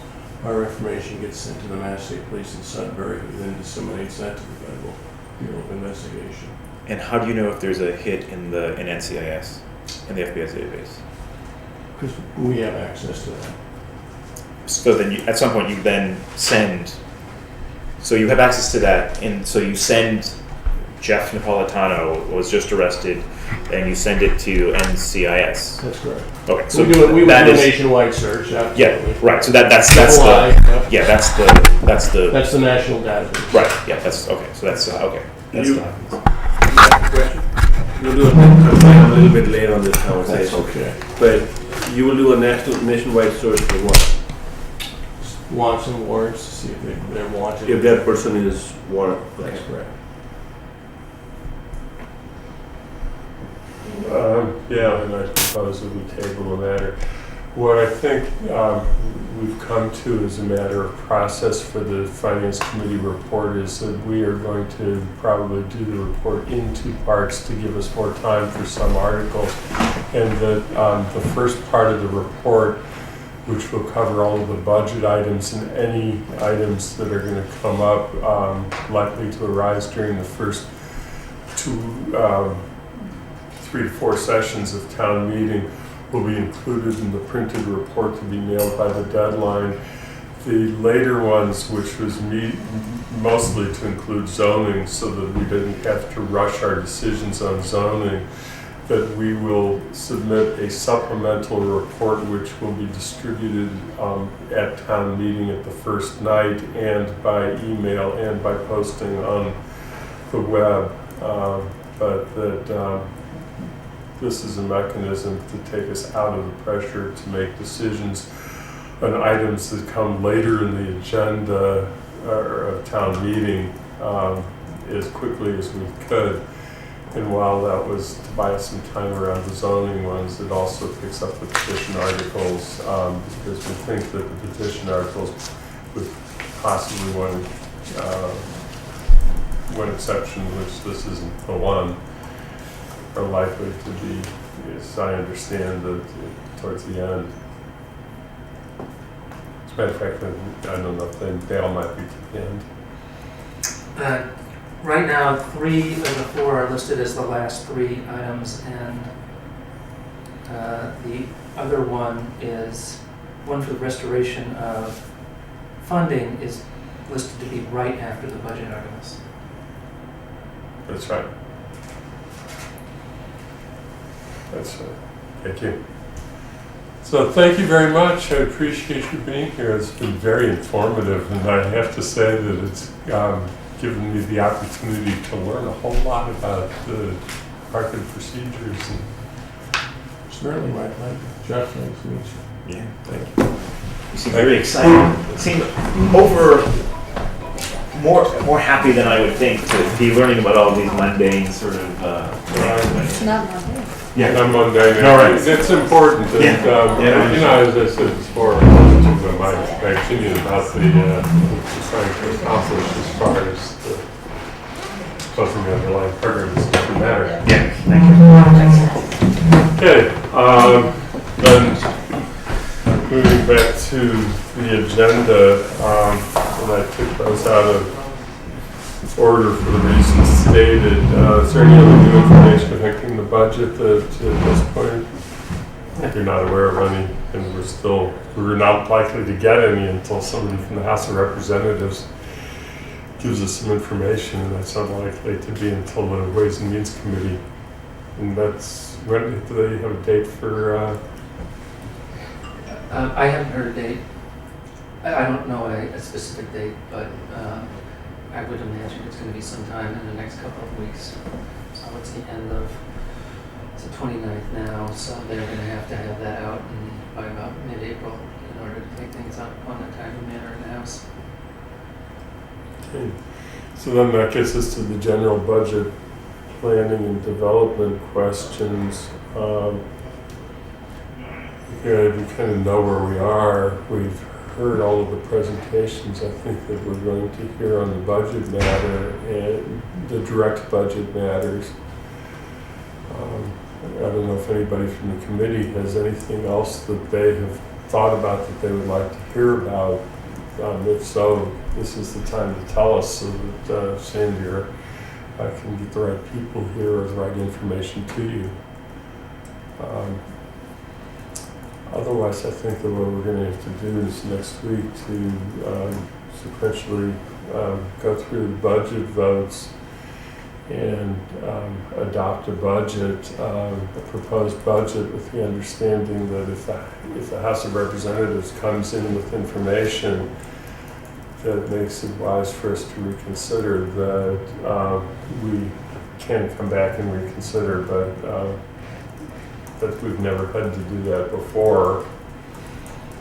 Our information gets sent to the Mass State Police in Sudbury, who then disseminates that to the Federal Bureau of Investigation. And how do you know if there's a hit in NCIS, in the FBI's database? Because we have access to that. So then at some point you then send, so you have access to that, and so you send Jeff Napolitano was just arrested, and you send it to NCIS. That's correct. Okay, so we would do that a is nationwide search. Absolutely. Yeah, right. So that's July, the yeah that's the that's the national database. right. Yeah, that's okay. So that's okay. That's You- what happens. Question? We'll do I'm a little bit late on this That's conversation, okay. but you will do a nationwide search for what? Want some warrants to see if they're wanted. If that person is wanted. That's correct. Yeah, and I suppose that we table the matter. What I think we've come to as a matter of process for the Finance Committee report is that we are going to probably do the report in two parts to give us more time for some articles. And that the first part of the report, which will cover all of the budget items and any items that are going to come up likely to arise during the first 3 to 4 sessions of town meeting, will be included in the printed report to be mailed by the deadline. The later ones, which was mostly to include zoning so that we didn't have to rush our decisions on zoning, that we will submit a supplemental report which will be distributed at town meeting at the first night, and by email and by posting on the web. but that this is a mechanism to take us out of the pressure to make decisions on items that come later in the agenda or a town meeting as quickly as we could. And while that was to buy us some time around the zoning ones, it also picks up the petition articles because we think that the petition articles, with possibly one exception, which this isn't the one, are likely to be, as I understand it, towards the end. As a matter of fact, I don't know if they all might be to the end. Right now, 3 of the 4 are listed as the last 3 items, and the other one is one for the restoration of funding is listed to be right after the budget articles. That's right. That's right. Thank you. So thank you very much. I appreciate you being here. It's been very informative, and I have to say that it's given me the opportunity to learn a whole lot about the market procedures. Certainly, my pleasure. Jeff, nice to meet you. Yeah, thank you. You seem very excited. You seem more happy than I would think to be learning about all these mundane sort of It's things. not my day. Yeah. I'm mundane. All right. It's important. And, Yeah. you know, as I said before, my opinion about the trying to accomplish as far as the closing the underlying program is a different matter. Yeah, thank you. Okay, then moving back to the agenda, and I took those out of order for the reasons stated. Is there any other new information affecting the budget that at this point you're not aware of any, and we're not likely to get any until somebody from the House of Representatives gives us some information, and that's unlikely to be until the Ways and Means Committee. And that's, when do they have a date for? I haven't heard a date. I don't know a specific date, but I would imagine it's going to be sometime in the next couple of weeks. So it's the end of, it's the 29th now, so they're going to have that out by about mid-April in order to take things up on a timely manner in the House. Okay. So then that gets us to the general budget planning and development questions. Yeah, we kind of know where we are. We've heard all of the presentations. I think that we're going to hear on the budget matter and the direct budget matters. I don't know if anybody from the committee has anything else that they have thought about that they would like to hear about. If so, this is the time to tell us so that Sandy or I can get the right people here or the right information to you. Otherwise, I think that what we're going to have to do is next week to sequentially go through the budget votes and adopt a budget, a proposed budget, with the understanding that if the House of Representatives comes in with information that makes it wise for us to reconsider, that we can come back and reconsider, but that we've never had to do that before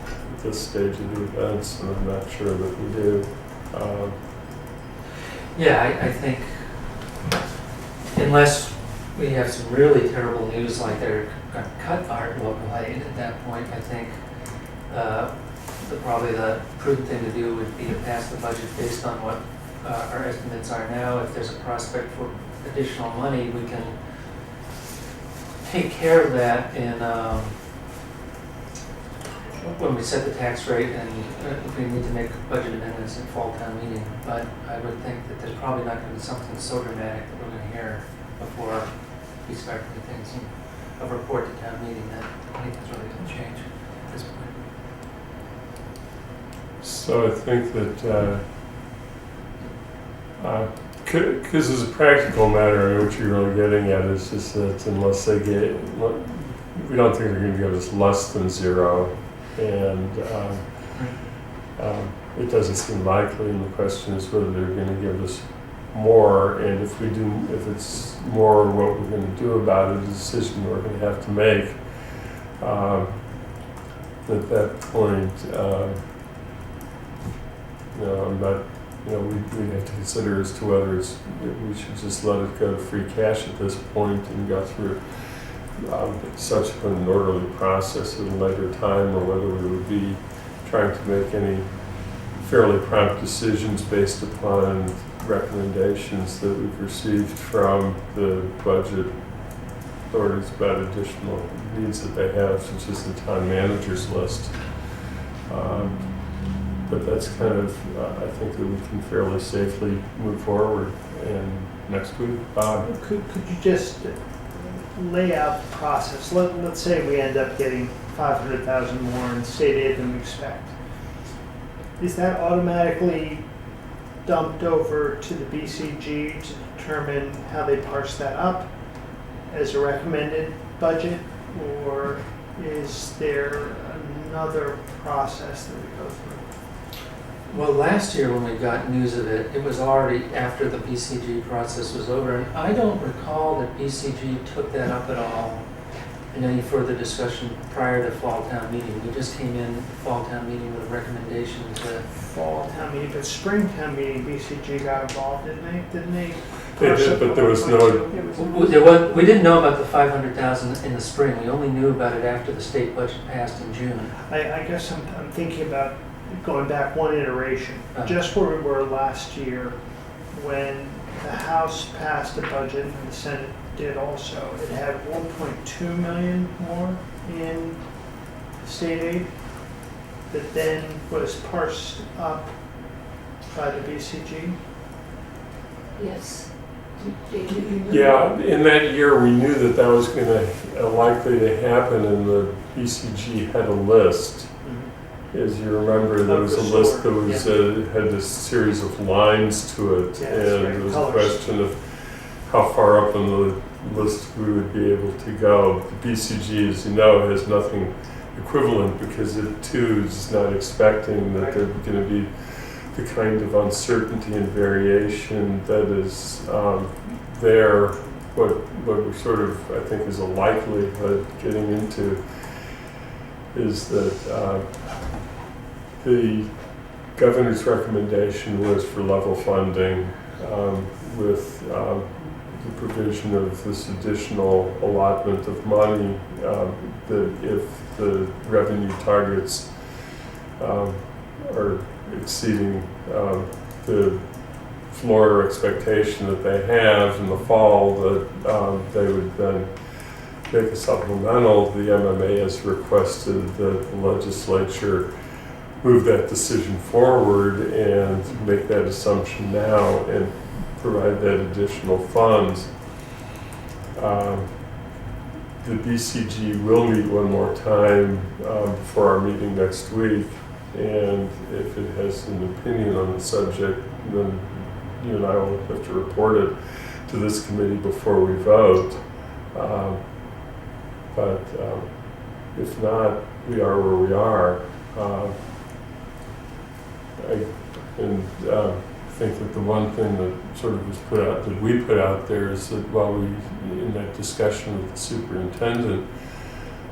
at this stage of the events, and I'm not sure that we do. Yeah, I think unless we have some really terrible news like they're going to cut our local aid at that point, I think probably the prudent thing to do would be to pass the budget based on what our estimates are now. If there's a prospect for additional money, we can take care of that in when we set the tax rate, and if we need to make budget amendments in fall town meeting. But I would think that there's probably not going to be something so dramatic that we're going to hear before we start doing things in a report to town meeting that anything's really going to change at this point. So I think that because as a practical matter, I mean, what you're really getting at is just that unless they get, we don't think they're going to give us less than zero, and it doesn't seem likely. And the question is whether they're going to give us more, and if it's more, what we're gonna do about it, a decision we're gonna have to make. At that point, we'd have to consider as to whether we should just let it go to free cash at this point and go through subsequent and orderly process at a later time, or whether we would be trying to make any fairly prompt decisions based upon recommendations that we've received from the budget authorities about additional needs that they have, such as the town manager's list. But that's kind of, I think that we can fairly safely move forward. And next week, Bob? Could you just lay out the process? Let's say we end up getting 500,000 more in state aid than we expect. Is that automatically dumped over to the BCG to determine how they parse that up as a recommended budget? Or is there another process that we go through? Well, last year when we got news of it, it was already after the BCG process was over, and I don't recall that BCG took that up at all in any further discussion prior to fall town meeting. We just came in fall town meeting with a recommendation to... Fall town meeting, but spring town meeting, BCG got involved, didn't they? They did, but there was no... We didn't know about the 500,000 in the spring. We only knew about it after the state budget passed in June. I guess I'm thinking about going back one iteration, just where we were last year when the House passed a budget and the Senate did also. It had 1.2 million more in state aid that then was parsed up by the BCG. Yes. Yeah, in that year, we knew that that was likely to happen, and the BCG had a list. As you remember, there was a list that was had this series of lines to it, and it was a question of how far up on the list we would be able to go. The BCG, as you know, has nothing equivalent because it too is not expecting that there's going to be the kind of uncertainty and variation that is there. What we sort of, I think, is a likelihood getting into is that the governor's recommendation was for level funding with the provision of this additional allotment of money that if the revenue targets are exceeding the floor expectation that they have in the fall, that they would then make a supplemental. The MMA has requested that the legislature move that decision forward and make that assumption now and provide that additional funds. The BCG will meet one more time before our meeting next week, and if it has an opinion on the subject, then you and I will have to report it to this committee before we vote. But if not, we are where we are. I think that the one thing that sort of was put out, that we put out there, is that while we, in that discussion with the superintendent,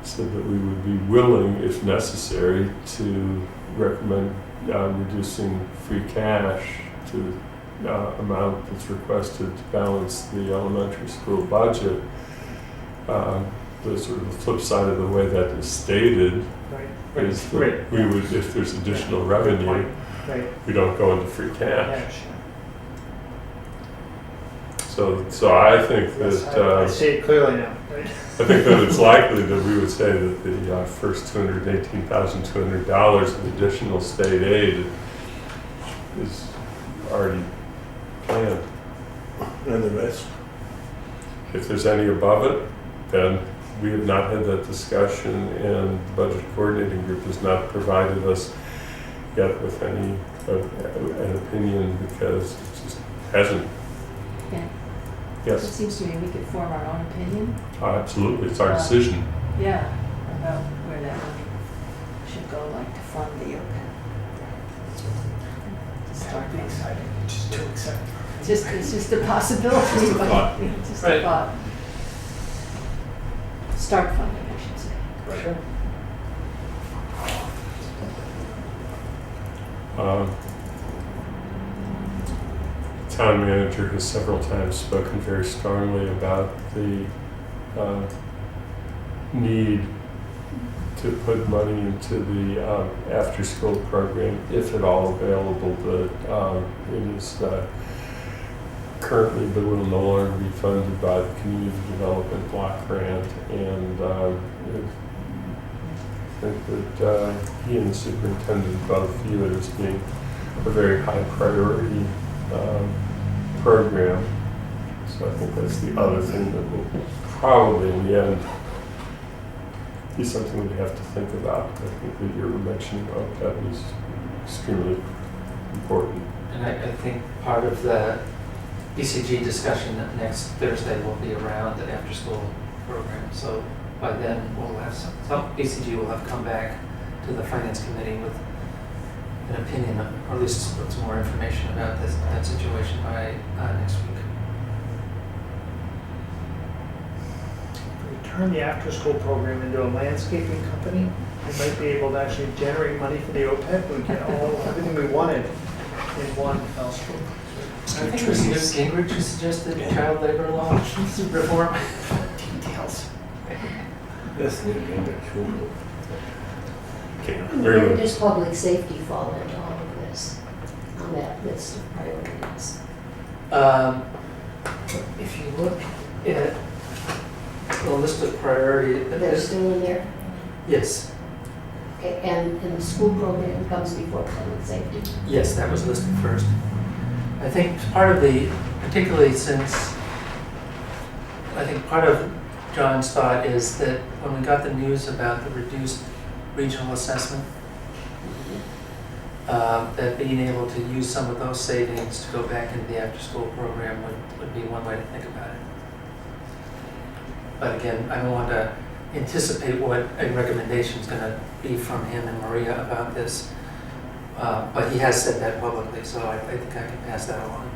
said that we would be willing, if necessary, to recommend reducing free cash to the amount that's requested to balance the elementary school budget. The sort of the flip side of the way that is stated is that we would, if there's additional revenue, we don't go into free cash. So I think that I see it clearly now. Right? I think that it's likely that we would say that the first $218,200 of additional state aid is already planned. And the rest? If there's any above it, then we have not had that discussion, and the budget coordinating group has not provided us yet with any an opinion because it just hasn't. Yeah. It Yes, seems to me we could form our own opinion. absolutely. It's our decision. Yeah, about where that money should go, like to fund the That would be exciting. Just too exciting. It's just a possibility. Just a but thought, yeah. it's just Right. a thought. Start funding, I should say. Sure. Um, Town manager has several times spoken very strongly about the need to put money into the after-school program, if at all available, but it is currently, but will no longer be funded by the Community Development Block Grant, and I think that he and the superintendent both view it as being a very high priority program. So I think that's the other thing that will probably in the end be something we have to think about. I think that you're mentioning OPEB is extremely important. And I think part of the BCG discussion that next Thursday will be around the after-school program. So by then, we'll have some BCG will have come back to the Finance Committee with an opinion, or at least some more information about that situation by next week. If we turn the after-school program into a landscaping company, we might be able to actually generate money for the OPEB and get everything we wanted in one fell swoop. I think it was Newt Gingrich who suggested child labor law reform. Details. Yes, okay. Where does public safety fall into all of this, on that list of priorities? If you look at the list of priorities, They're still in there? yes, Okay, and the school program comes before public safety? yes, that was listed first. I think part of the, particularly since, I think part of John's thought is that when we got the news about the reduced regional assessment, that being able to use some of those savings to go back into the after-school program would be one way to think about it. But again, I don't want to anticipate what a recommendation is going to be from him and Maria about this. But he has said that publicly, so I think I can pass that along.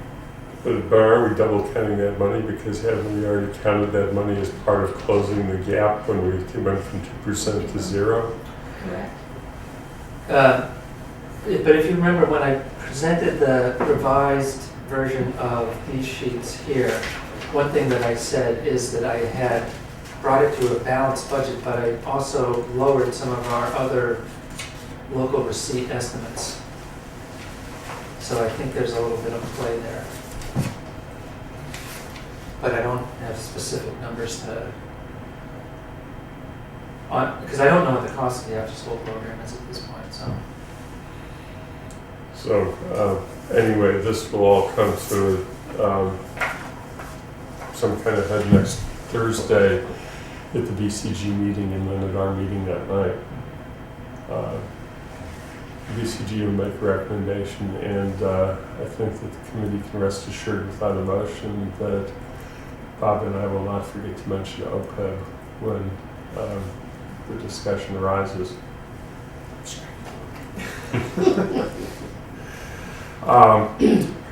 But are we double counting that money? Because haven't we already counted that money as part of closing the gap when we went from 2% to 0? Correct. But if you remember when I presented the revised version of these sheets here, one thing that I said is that I had brought it to a balanced budget, but I also lowered some of our other local receipt estimates. So I think there's a little bit of play there. But I don't have specific numbers to, because I don't know what the cost of the after-school program is at this point, so. So anyway, this will all come to some kind of head next Thursday at the BCG meeting and then at our meeting that night. BCG will make a recommendation, and I think that the committee can rest assured without emotion that Bob and I will not forget to mention OPEB when the discussion arises.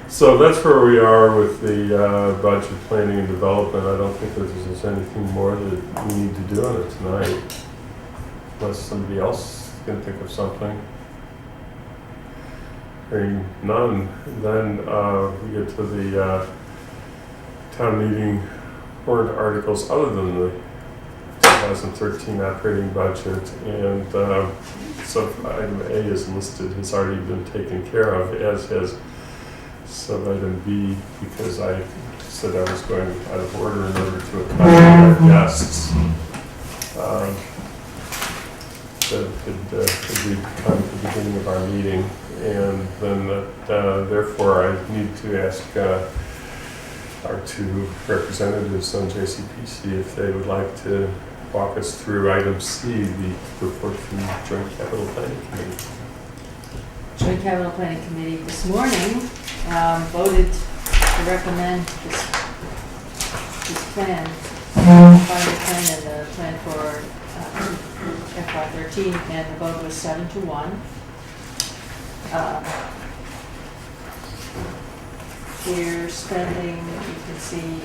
So that's where we are with the budget planning and development. I don't think that there's anything more that we need to do on it tonight, unless somebody else can think of something. Hearing none, then we get to the town meeting warrant articles other than the 2013 operating budget, and so item A is listed, has already been taken care of, as has sub-item B, because I said I was going out of order in order to accommodate our guests that had agreed to come at the beginning of our meeting. And then therefore I need to ask our two representatives on JCPC if they would like to walk us through item C, the report from the Joint Capital Planning Committee. Joint Capital Planning Committee this morning voted to recommend this plan, five-year plan and the plan for FY13, and the vote was 7-1. we're spending, you can see,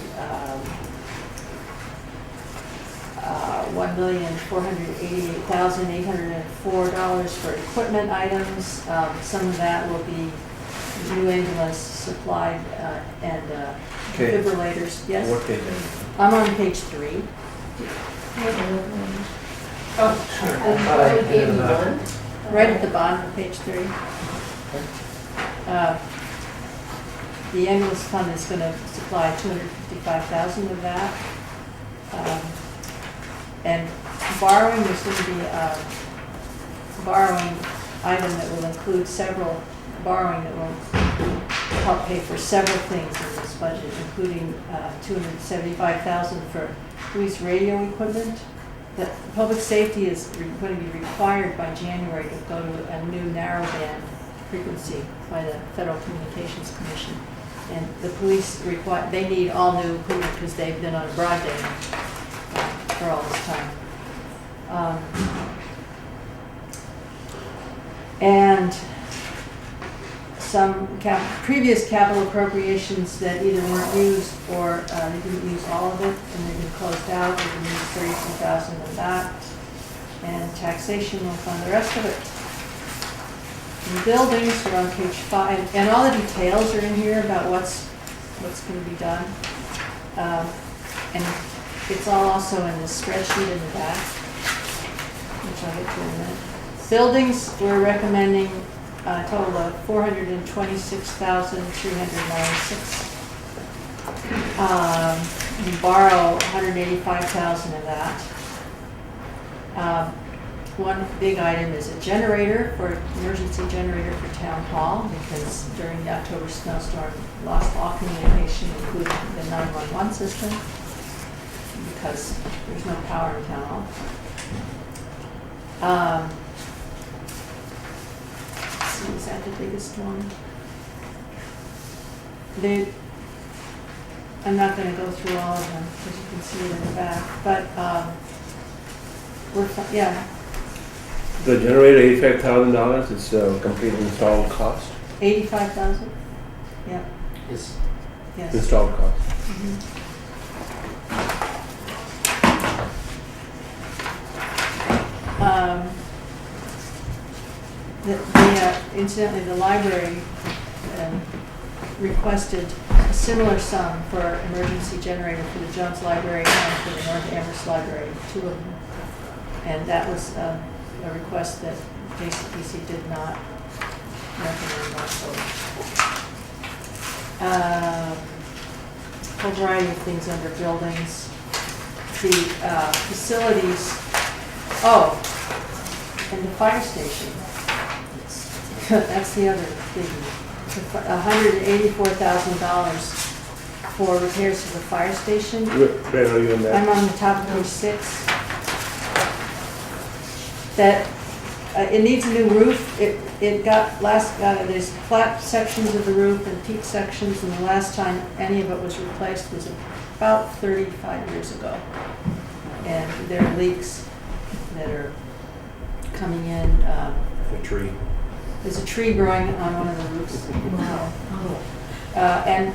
$1,488,804 for equipment items. Some of that will be new ambulance supplied and Okay. defibrillators. Yes? What page? I'm on page 3. Oh, sure. I thought I gave did you it. one. Right at the bottom of page 3. The ambulance fund is going to supply $255,000 of that. And borrowing, there's going to be a borrowing item that will include several, borrowing that will help pay for several things in this budget, including $275,000 for police radio equipment. The public safety is going to be required by January to go to a new narrowband frequency by the Federal Communications Commission. And the police require, they need all new equipment because they've been on broadband for all this time. And some previous capital appropriations that either weren't used or they didn't use all of it and they've been closed out. We can use $32,000 of that. And taxation will fund the rest of it. And buildings are on page 5, and all the details are in here about what's going to be done. And it's all also in the spreadsheet in the back, which I'll get to in a minute. Buildings, we're recommending a total of $426,396. We borrow $185,000 of that. One big item is a generator, emergency generator for town hall, because during the October snowstorm, lost all communication, including the 911 system, because there's no power in town hall. Let's see, is that the biggest one? I'm not going to go through all of them, because you can see it in the back, but yeah. The generator, $85,000 is complete installed cost? 85,000? Yeah, Yes. yes. Installed cost. Mhm. Incidentally, the library requested a similar sum for emergency generator for the Jones Library and for the North Amherst Library, 2 of them. And that was a request that JCPC did not recommend also. A whole variety of things under buildings. The facilities, and the fire station. That's the other thing. $184,000 for repairs to the fire station. Where are you on that? I'm on the top of page 6. That it needs a new roof. It got there's flat sections of the roof and peak sections, and the last time any of it was replaced was about 35 years ago. And there are leaks that are coming in. A tree. There's a tree growing on one of the roofs. Wow. Oh. And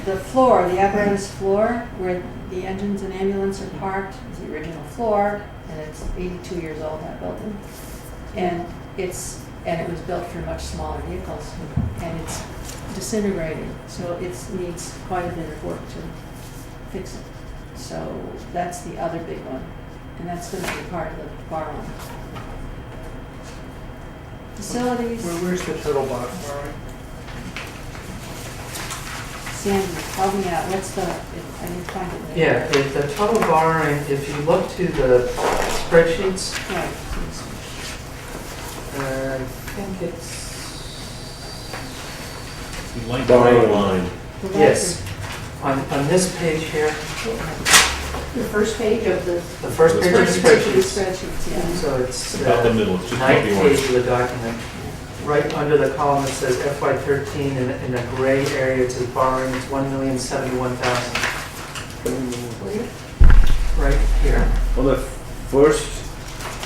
the floor, the apparatus floor, where the engines and ambulance are parked, is the original floor, and it's 82 years old, that building. And it was built for much smaller vehicles, and it's disintegrating, so it needs quite a bit of work to fix it. So that's the other big one, and that's going to be part of the borrowing. Facilities. Where's the total borrowing? Sandy, help me out. What's the? I didn't find it. Yeah, the total borrowing, if you look to the spreadsheets, Right. I think it's, Borrowing line. yes, on this page here, The first page of the, the first page of the spreadsheets. Spreadsheets, yeah. So it's About the middle, it's just ninth about the orange. page of the document. Right under the column that says FY13 in a gray area, it says borrowing, it's $1,071,000. Right here. On the first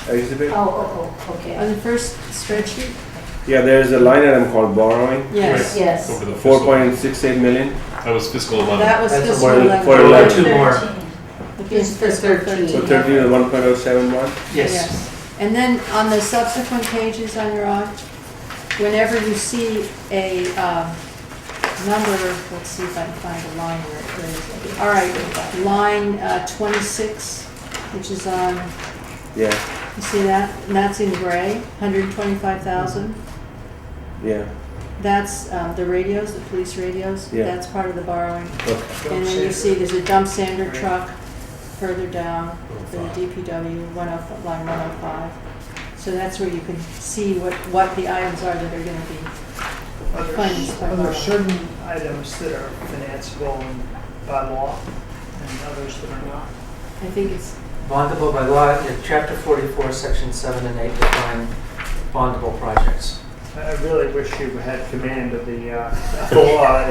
exhibit? okay. On the first spreadsheet? Yeah, there's a line item called borrowing, Yes. Yes. Over the 4.68 million. That was fiscal 11. That was That's fiscal a- 11. for Or 11. 2 more. Looking at fiscal 13. So 13 is 1.071? Yes. And then on the subsequent pages on your own, whenever you see a number, let's see if I can find a line where it is. All right, line 26, which is on, Yeah, you see that? And that's in gray, 125,000. yeah, That's the radios, the police radios. Yeah. That's part of the borrowing. okay. And then you see there's a dump sander truck further down for the DPW, line 105. So that's where you can see what the items are that are gonna be financed by Are there borrowing. certain items that are financeable by law and others that are not? I think it's, Bondable by law, in chapter 44, section 7 and 8 define bondable projects. I really wish you had command of the law.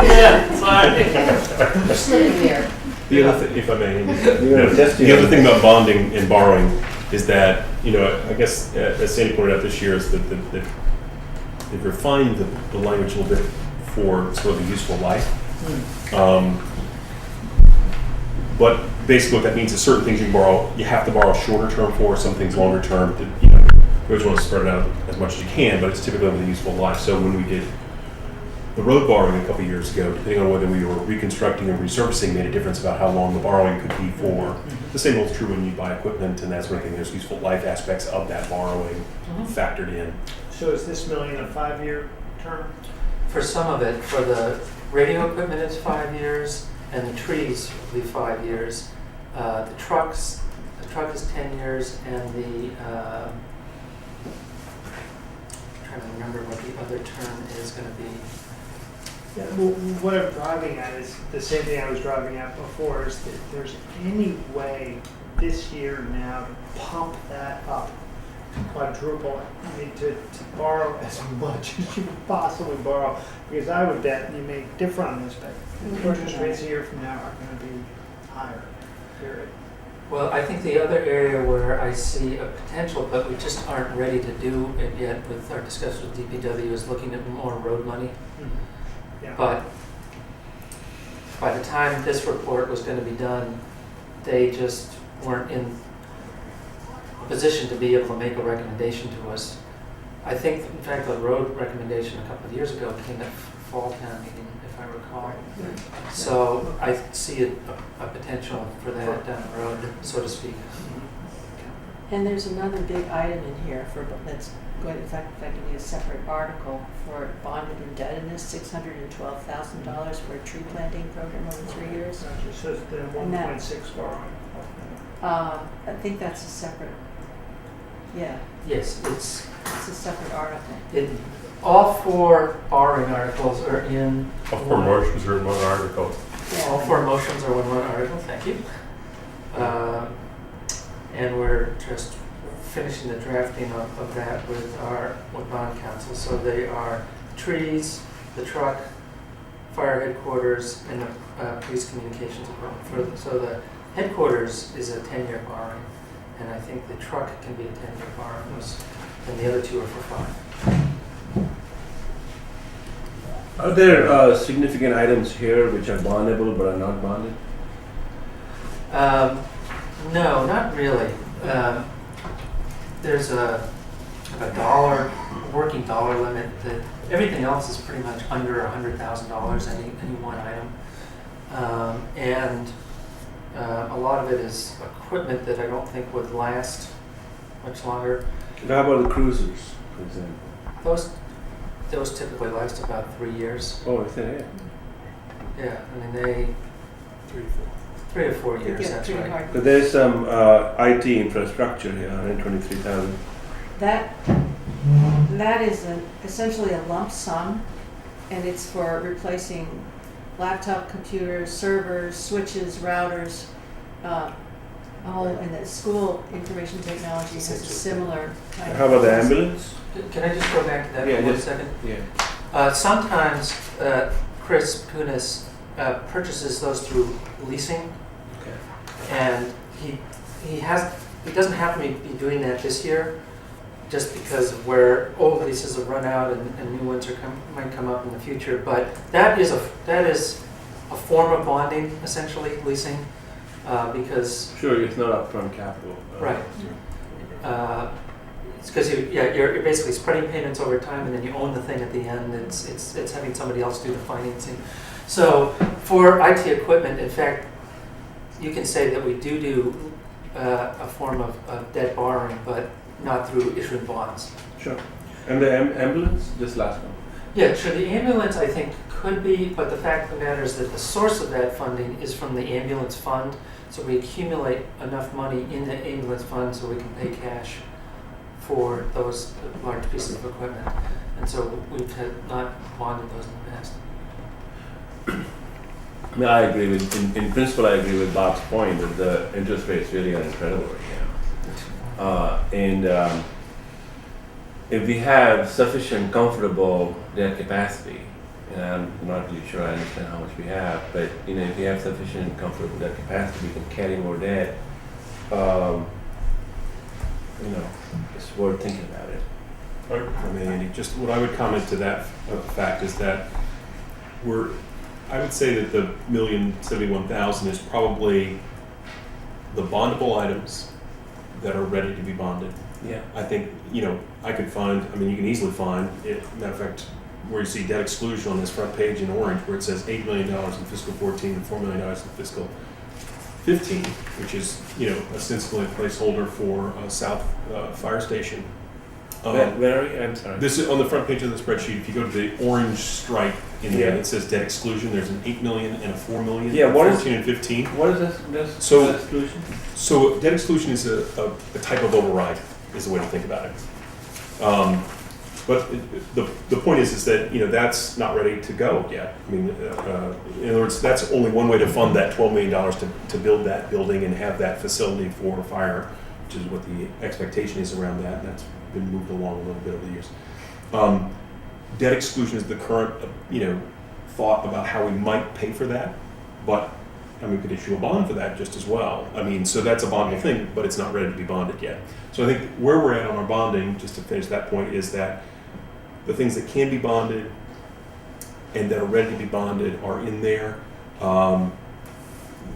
You're slipping there. The other thing, if I may, You're gonna test the other thing about bonding and borrowing is that, I guess, as Sandy pointed out this year, is that they've refined the language a little bit for sort of the useful life. But basically what that means is certain things you can borrow, you have to borrow shorter term for, some things longer term. You always want to spread it out as much as you can, but it's typically with a useful life. So when we did the road borrowing a couple of years ago, depending on whether we were reconstructing or resurfacing, made a difference about how long the borrowing could be for. The same holds true when you buy equipment and that sort of thing. There's useful life aspects of that borrowing factored in. So is this million a 5-year term? For some of it, for the radio equipment, it's 5 years, and the trees will be 5 years. The truck is 10 years, and I'm trying to remember what the other term is going to be. Yeah, well, what I'm driving at is the same thing I was driving at before, is that if there's any way this year now to pump that up, to quadruple it, I mean, to borrow as much as you could possibly borrow, because I would bet, and you may differ on this, but interest rates a year from now are going to be higher, period. Well, I think the other area where I see a potential, but we just aren't ready to do it yet with our discussion with DPW, is looking at more road money. Yeah. But by the time this report was going to be done, they just weren't in a position to be able to make a recommendation to us. I think, in fact, the road recommendation a couple of years ago came at fall town meeting, if I recall. So I see a potential for that down the road, so to speak. and there's another big item in here that's going, in fact, effectively a separate article for bonded indebtedness, $612,000 for a tree planting program over 3 years. It says the And that- 1.6 borrowing. I think that's a separate, yeah, Yes, it's a separate article. all 4 borrowing articles are in. All four motions are in one article. All 4 motions are in one article, thank you. And we're just finishing the drafting of that with bond council. So they are trees, the truck, fire headquarters, and the police communications equipment. So the headquarters is a 10-year borrowing, and I think the truck can be a 10-year borrowing, and the other 2 are for 5. Are there significant items here which are bondable but are not bonded? No, not really. There's a working dollar limit that everything else is pretty much under $100,000, any one item. And a lot of it is equipment that I don't think would last much longer. How about the cruisers, for example? Those typically last about 3 years. Oh, is that it? Yeah, I mean, they 3 or 4 Could years, get that's pretty right. hard. Because there's some IT infrastructure here, 123,000. That is essentially a lump sum, and it's for replacing laptop computers, servers, switches, routers, and the school information technology has a similar kind of. How about the ambulance? Can I just go back to that Yeah, for 1 just- second? Yeah. Sometimes Chris Kunis purchases those through leasing, Okay. and he doesn't have to be doing that this year, just because of where old leases have run out and new ones might come up in the future. But that is a form of bonding, essentially, leasing, because, Sure, it's not upfront capital. right. It's because you're basically spreading payments over time, and then you own the thing at the end. It's having somebody else do the financing. So for IT equipment, in fact, you can say that we do a form of debt borrowing, but not through issuing bonds. Sure. And the ambulance, this last one? Yeah, sure. The ambulance, I think, could be, but the fact of the matter is that the source of that funding is from the ambulance fund. So we accumulate enough money in the ambulance fund so we can pay cash for those large pieces of equipment. And so we've not bonded those in the past. I mean, I agree with, in principle, I agree with Bob's point that the interest rates really are incredible right now. If we have sufficient comfortable debt capacity, and I'm not really sure I understand how much we have, but if we have sufficient comfortable debt capacity, we can carry more debt. It's worth thinking about it. I mean, Andy, just what I would comment to that fact is that I would say that the $1,071,000 is probably the bondable items that are ready to be bonded. Yeah. I think, I could find, you can easily find, matter of fact, where you see debt exclusion on this front page in orange, where it says $8 million in fiscal 14 and $4 million in fiscal 15, which is, ostensibly a placeholder for South Fire Station. Where are you? I'm sorry. This is on the front page of the spreadsheet. If you go to the orange stripe in there Yeah. that says debt exclusion, there's an $8 million and a $4 million. Yeah, what is- 14 and 15. What is this So- exclusion? So debt exclusion is a type of override, is the way to think about it. But the point is that that's not ready to go yet. In other words, that's only one way to fund that $12 million to build that building and have that facility for fire, which is what the expectation is around that. And that's been moved along a little bit over the years. Debt exclusion is the current thought about how we might pay for that, but we could issue a bond for that just as well. So that's a bondable thing, but it's not ready to be bonded yet. So I think where we're at on our bonding, just to finish that point, is that the things that can be bonded and that are ready to be bonded are in there.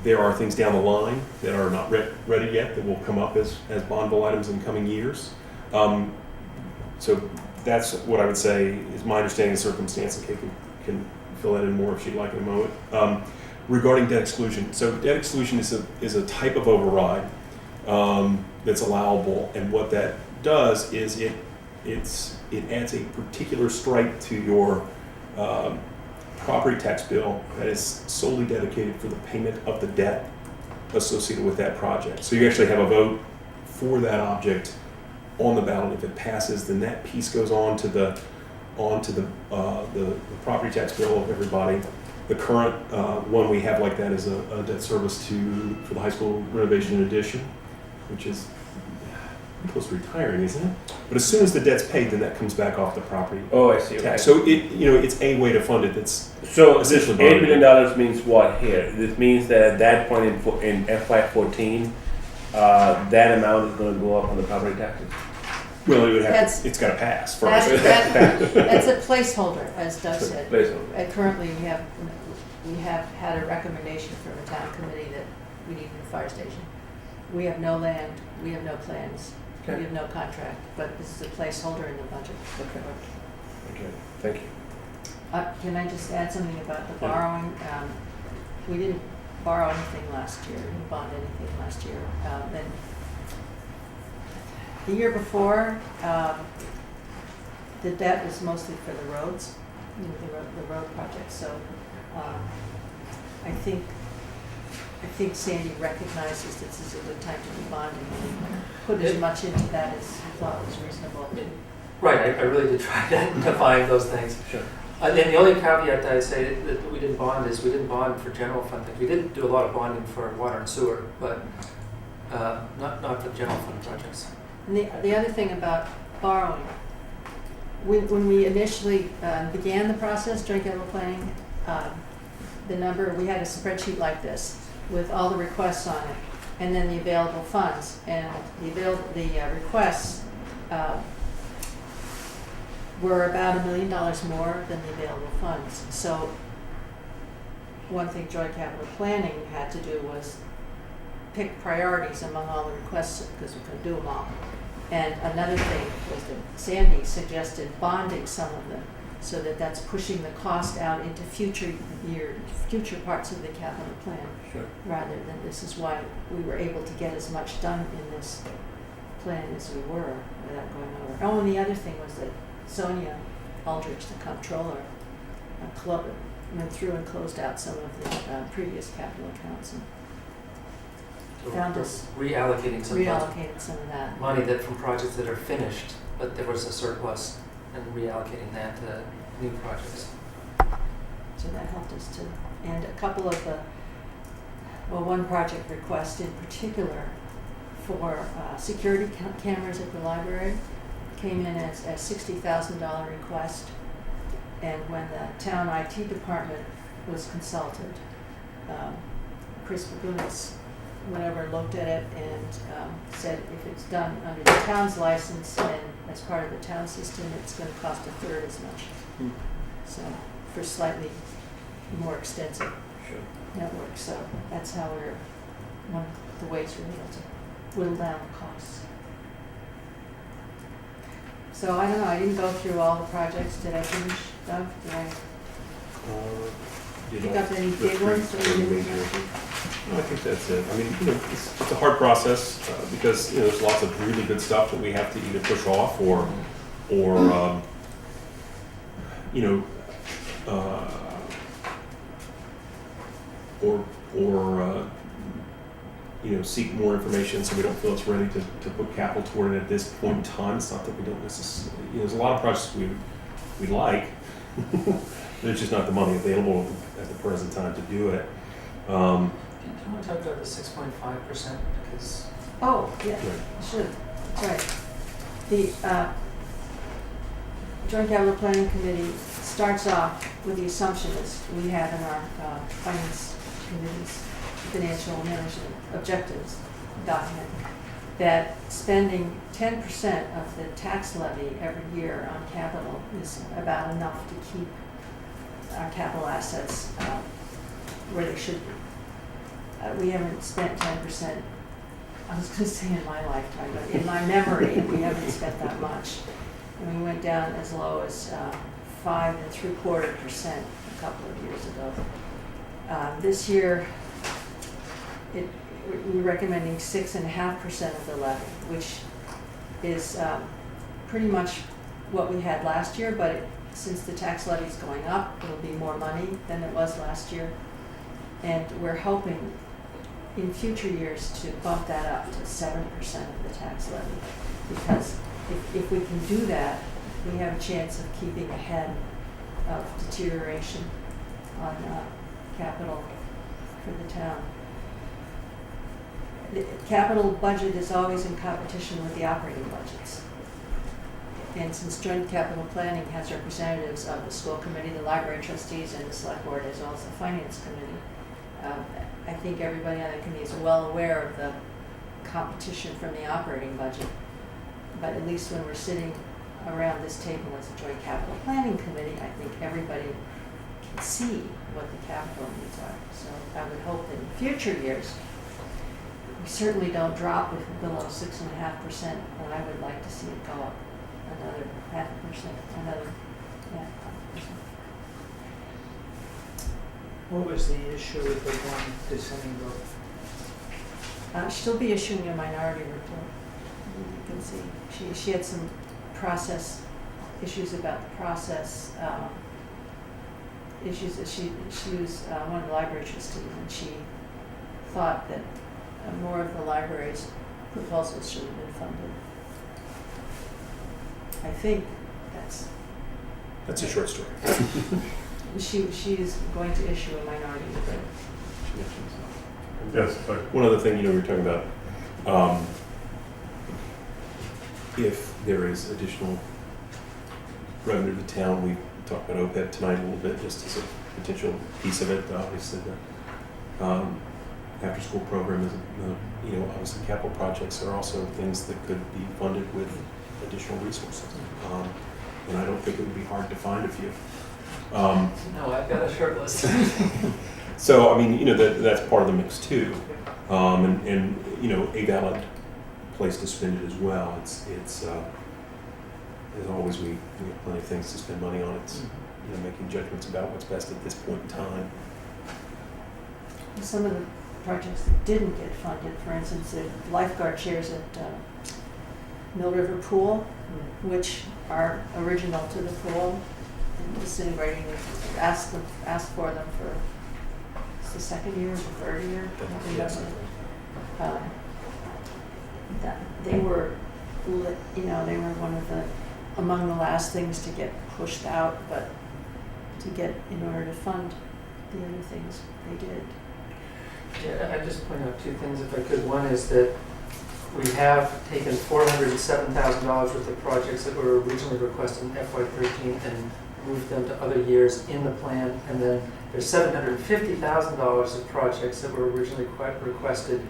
There are things down the line that are not ready yet that will come up as bondable items in coming years. So that's what I would say is my understanding of the circumstance, and Kate can fill that in more if she'd like in a moment. Regarding debt exclusion, so debt exclusion is a type of override that's allowable, and what that does is it adds a particular stripe to your property tax bill that is solely dedicated for the payment of the debt associated with that project. So you actually have a vote for that object on the ballot. If it passes, then that piece goes on to the property tax bill of everybody. The current one we have like that is a debt service for the high school renovation and addition, which is close to retiring, isn't it? But as soon as the debt's paid, then that comes back off the property Oh, I see. Okay. tax. So it's a way to fund it. That's So essentially $8 bonded. million means what here? This means that at that point in FY14, that amount is going to go up on the property taxes. Well, it would That's- it's got to pass first. That's a placeholder, as Doug So, said. placeholder. Currently, we have had a recommendation from the town committee that we need a fire station. We have no land, we have no plans, we Okay. have no contract, but this is a placeholder in the budget. Okay, thank you. Can I just add something about the Yeah. borrowing? We didn't borrow anything last year, we didn't bond anything last year. Then the year before, the debt was mostly for the roads, the road projects. So I think Sandy recognizes this is a good time to be bonding and put as much into that as he thought was reasonable. Right, I really did try to find those things. Sure. And then the only caveat that I say that we didn't bond is we didn't bond for general fund things. We did do a lot of bonding for water and sewer, but not for general fund projects. And the other thing about borrowing, when we initially began the process during capital planning, we had a spreadsheet like this with all the requests on it, and then the available funds. And the requests were about $1 million more than the available funds. So one thing joint capital planning had to do was pick priorities among all the requests, because we couldn't do them all. And another thing was that Sandy suggested bonding some of them, so that that's pushing the cost out into future parts of the capital plan, Sure. rather than, this is why we were able to get as much done in this plan as we were without going over. Oh, and the other thing was that Sonia Aldrich, the comptroller, went through and closed out some of the previous capital accounts and So found we're us reallocating some reallocated some of that. money that from projects that are finished, but there was a surplus, and reallocating that to new projects. So that helped us too. And a couple of one project request in particular for security cameras at the library came in as a $60,000 request. And when the town IT department was consulted, Chris Pagunas went over and looked at it and said if it's done under the town's license and as part of the town system, it's going to cost a third as much. So for slightly more extensive Sure. network. So that's how one of the ways we're able to whittle down the costs. So I don't know, I didn't go through all the projects. Did I finish, Doug? Did I pick up any big ones that we didn't go through? No, I think that's it. I mean, it's a hard process because, there's lots of really good stuff that we have to either push off or seek more information so we don't feel it's ready to put capital toward it at this point in time. It's not that we don't necessarily, there's a lot of projects we like. There's just not the money available at the present time to do it. Do you want to talk about the 6.5%? Because Oh, yeah, Right. I should. That's right. The Joint Capital Planning Committee starts off with the assumption, as we have in our Finance Committee's financial management objectives document, that spending 10% of the tax levy every year on capital is about enough to keep our capital assets where they should be. We haven't spent 10%, I was going to say in my lifetime, but in my memory, we haven't spent that much. And we went down as low as 5.75% a couple of years ago. This year, we're recommending 6.5% of the levy, which is pretty much what we had last year, but since the tax levy is going up, it'll be more money than it was last year. And we're hoping in future years to bump that up to 7% of the tax levy. Because if we can do that, we have a chance of keeping ahead of deterioration on capital for the town. The capital budget is always in competition with the operating budgets. And since joint capital planning has representatives of the school committee, the library trustees, and the select board, as well as the finance committee, I think everybody on the committee is well aware of the competition from the operating budget. But at least when we're sitting around this table as a joint capital planning committee, I think everybody can see what the capital needs are. So I would hope that in future years, we certainly don't drop it below 6.5%, but I would like to see it go up another 0.5%, another 0.5%. What was the issue with the one dissenting vote? She'll be issuing a minority report. You can see she had some process issues about the process issues that she was one of the library trustees, and she thought that more of the library's proposals should have been funded. I think That's a short story. she is going to issue a minority report. Yes, but One other thing, we were talking about, if there is additional revenue to the town, we talked about OPEB tonight a little bit, just as a potential piece of it. Obviously, the after-school program is, obviously capital projects are also things that could be funded with additional resources. And I don't think it would be hard to find a few. no, I've got a short list. So, I mean, that's part of the mix too. And a valid place to spend it as well. It's as always, we have plenty of things to spend money on. It's, making judgments about what's best at this point in time. Some of the projects that didn't get funded, for instance, the lifeguard chairs at Mill River Pool, which are original to the pool, and disintegrating, asked for them for, it's the second year or the third year? I don't Yes. remember. That they were, they were among the last things to get pushed out, but in order to fund the other things they did. Yeah, I just point out two things if I could. One is that we have taken $407,000 worth of projects that were originally requested in FY13 and moved them to other years in the plan. And then there's $750,000 of projects that were originally requested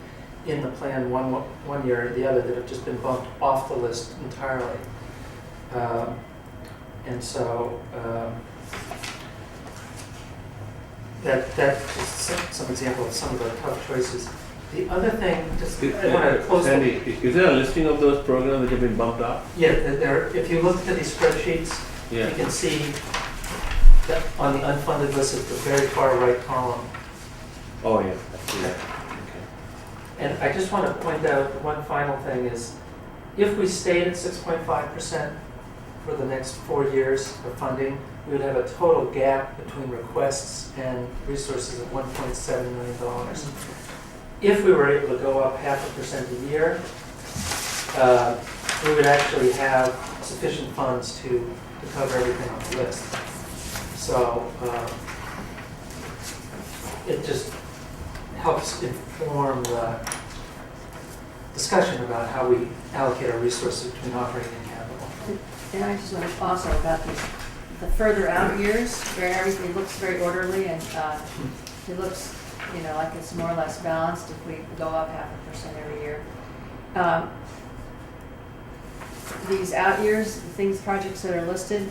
in the plan one year or the other that have just been bumped off the list entirely. And so that's just some example of some of the tough choices. The other thing, just I want to close. Sandy, is there a listing of those programs that have been bumped up? Yeah, if you look at these spreadsheets, Yeah. you can see that on the unfunded list at the very far right column. Oh, yeah, I see that. Okay. And I just want to point out one final thing is, if we stayed at 6.5% for the next 4 years of funding, we would have a total gap between requests and resources of $1.7 million. If we were able to go up 0.5% a year, we would actually have sufficient funds to cover everything on the list. So it just helps inform the discussion about how we allocate our resources between operating and capital. And I just want to also about the further out years where everything looks very orderly and it looks, like it's more or less balanced if we go up 0.5% every year. These out years, projects that are listed,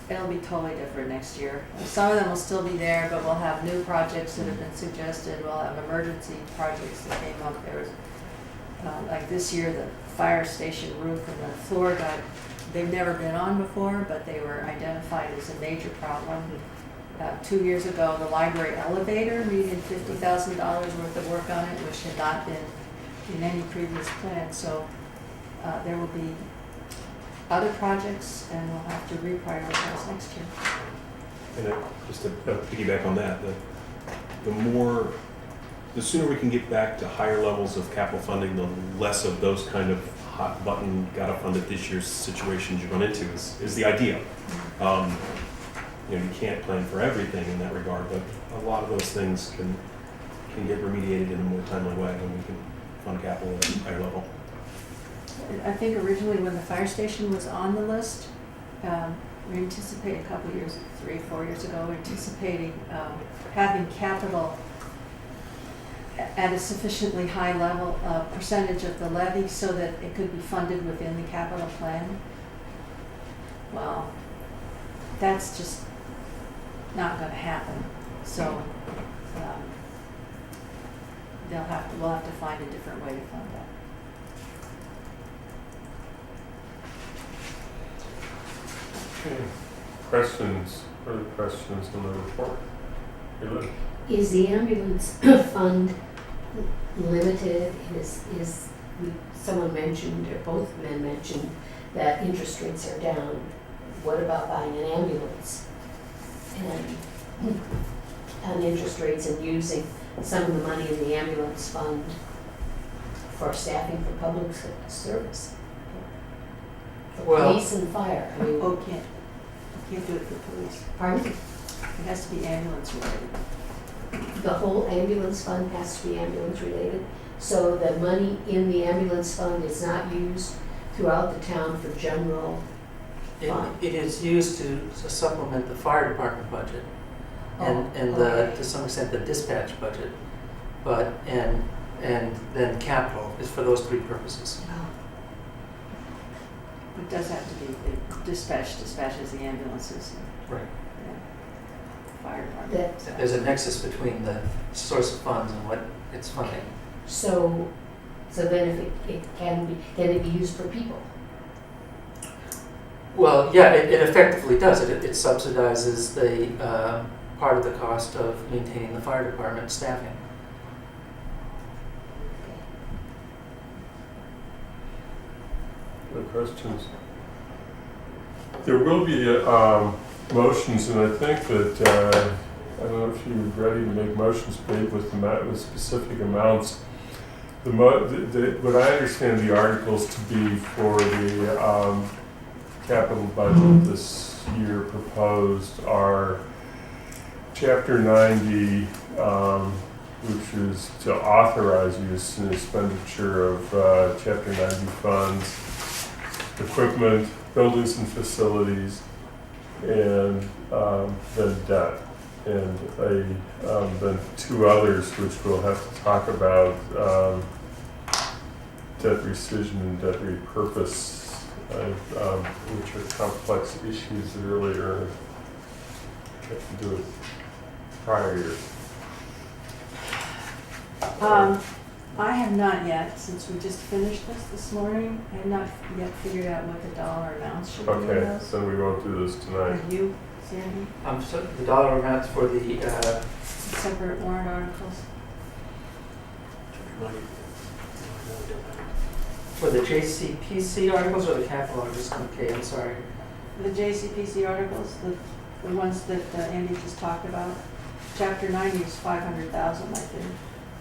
it'll be totally different next year. Some of them will still be there, but we'll have new projects that have been suggested. We'll have emergency projects that came up. There was, like this year, the fire station roof and the floor they've never been on before, but they were identified as a major problem. 2 years ago, the library elevator needed $50,000 worth of work on it, which had not been in any previous plan. So there will be other projects, and we'll have to reprioritize next year. And just to piggyback on that, the sooner we can get back to higher levels of capital funding, the less of those kind of hot button, gotta fund it this year's situations you run into is the idea. You can't plan for everything in that regard, but a lot of those things can get remediated in a more timely way when we can fund capital at a higher level. I think originally when the fire station was on the list, we anticipated a couple of years, 3 or 4 years ago, anticipating having capital at a sufficiently high level percentage of the levy so that it could be funded within the capital plan. Well, that's just not going to happen. So we'll have to find a different way to fund that. Okay. Further questions on the report? Good. Is the ambulance fund limited? Someone mentioned, or both men mentioned, that interest rates are down. What about buying an ambulance and interest rates and using some of the money in the ambulance fund for staffing for public service? For Well- police and fire. I mean, Can't do it for police. pardon? It has to be ambulance related. The whole ambulance fund has to be ambulance related, so the money in the ambulance fund is not used throughout the town for general fund. It is used to supplement the fire department budget and okay. to some extent the dispatch budget, but and then capital is for those three purposes. Oh, It does have to be, dispatches the ambulances. Right. Yeah. fire department. That, There's a nexus between the source of funds and what it's funding. so then if it can it be used for people? Well, yeah, it effectively does. It subsidizes the part of the cost of maintaining the fire department staffing. Other questions? There will be motions, and I think that, I don't know if you're ready to make motions big with specific amounts. What I understand the articles to be for the capital budget this year proposed are Chapter 90, which is to authorize use and expenditure of Chapter 90 funds, equipment, buildings and facilities, and then debt. And then two others which we'll have to talk about, debt rescission and debt repurpose, which are complex issues that earlier had to do with prior years. I have not yet, since we just finished this morning, I have not yet figured out what the dollar amounts should be in Okay, those. so we won't do this tonight. Have you, Sandy, So the dollar amounts for the separate warrant articles? for the JCPC articles or the capital articles? Okay, I'm sorry. The JCPC articles, the ones that Andy just talked about, Chapter 90 is 500,000, I think.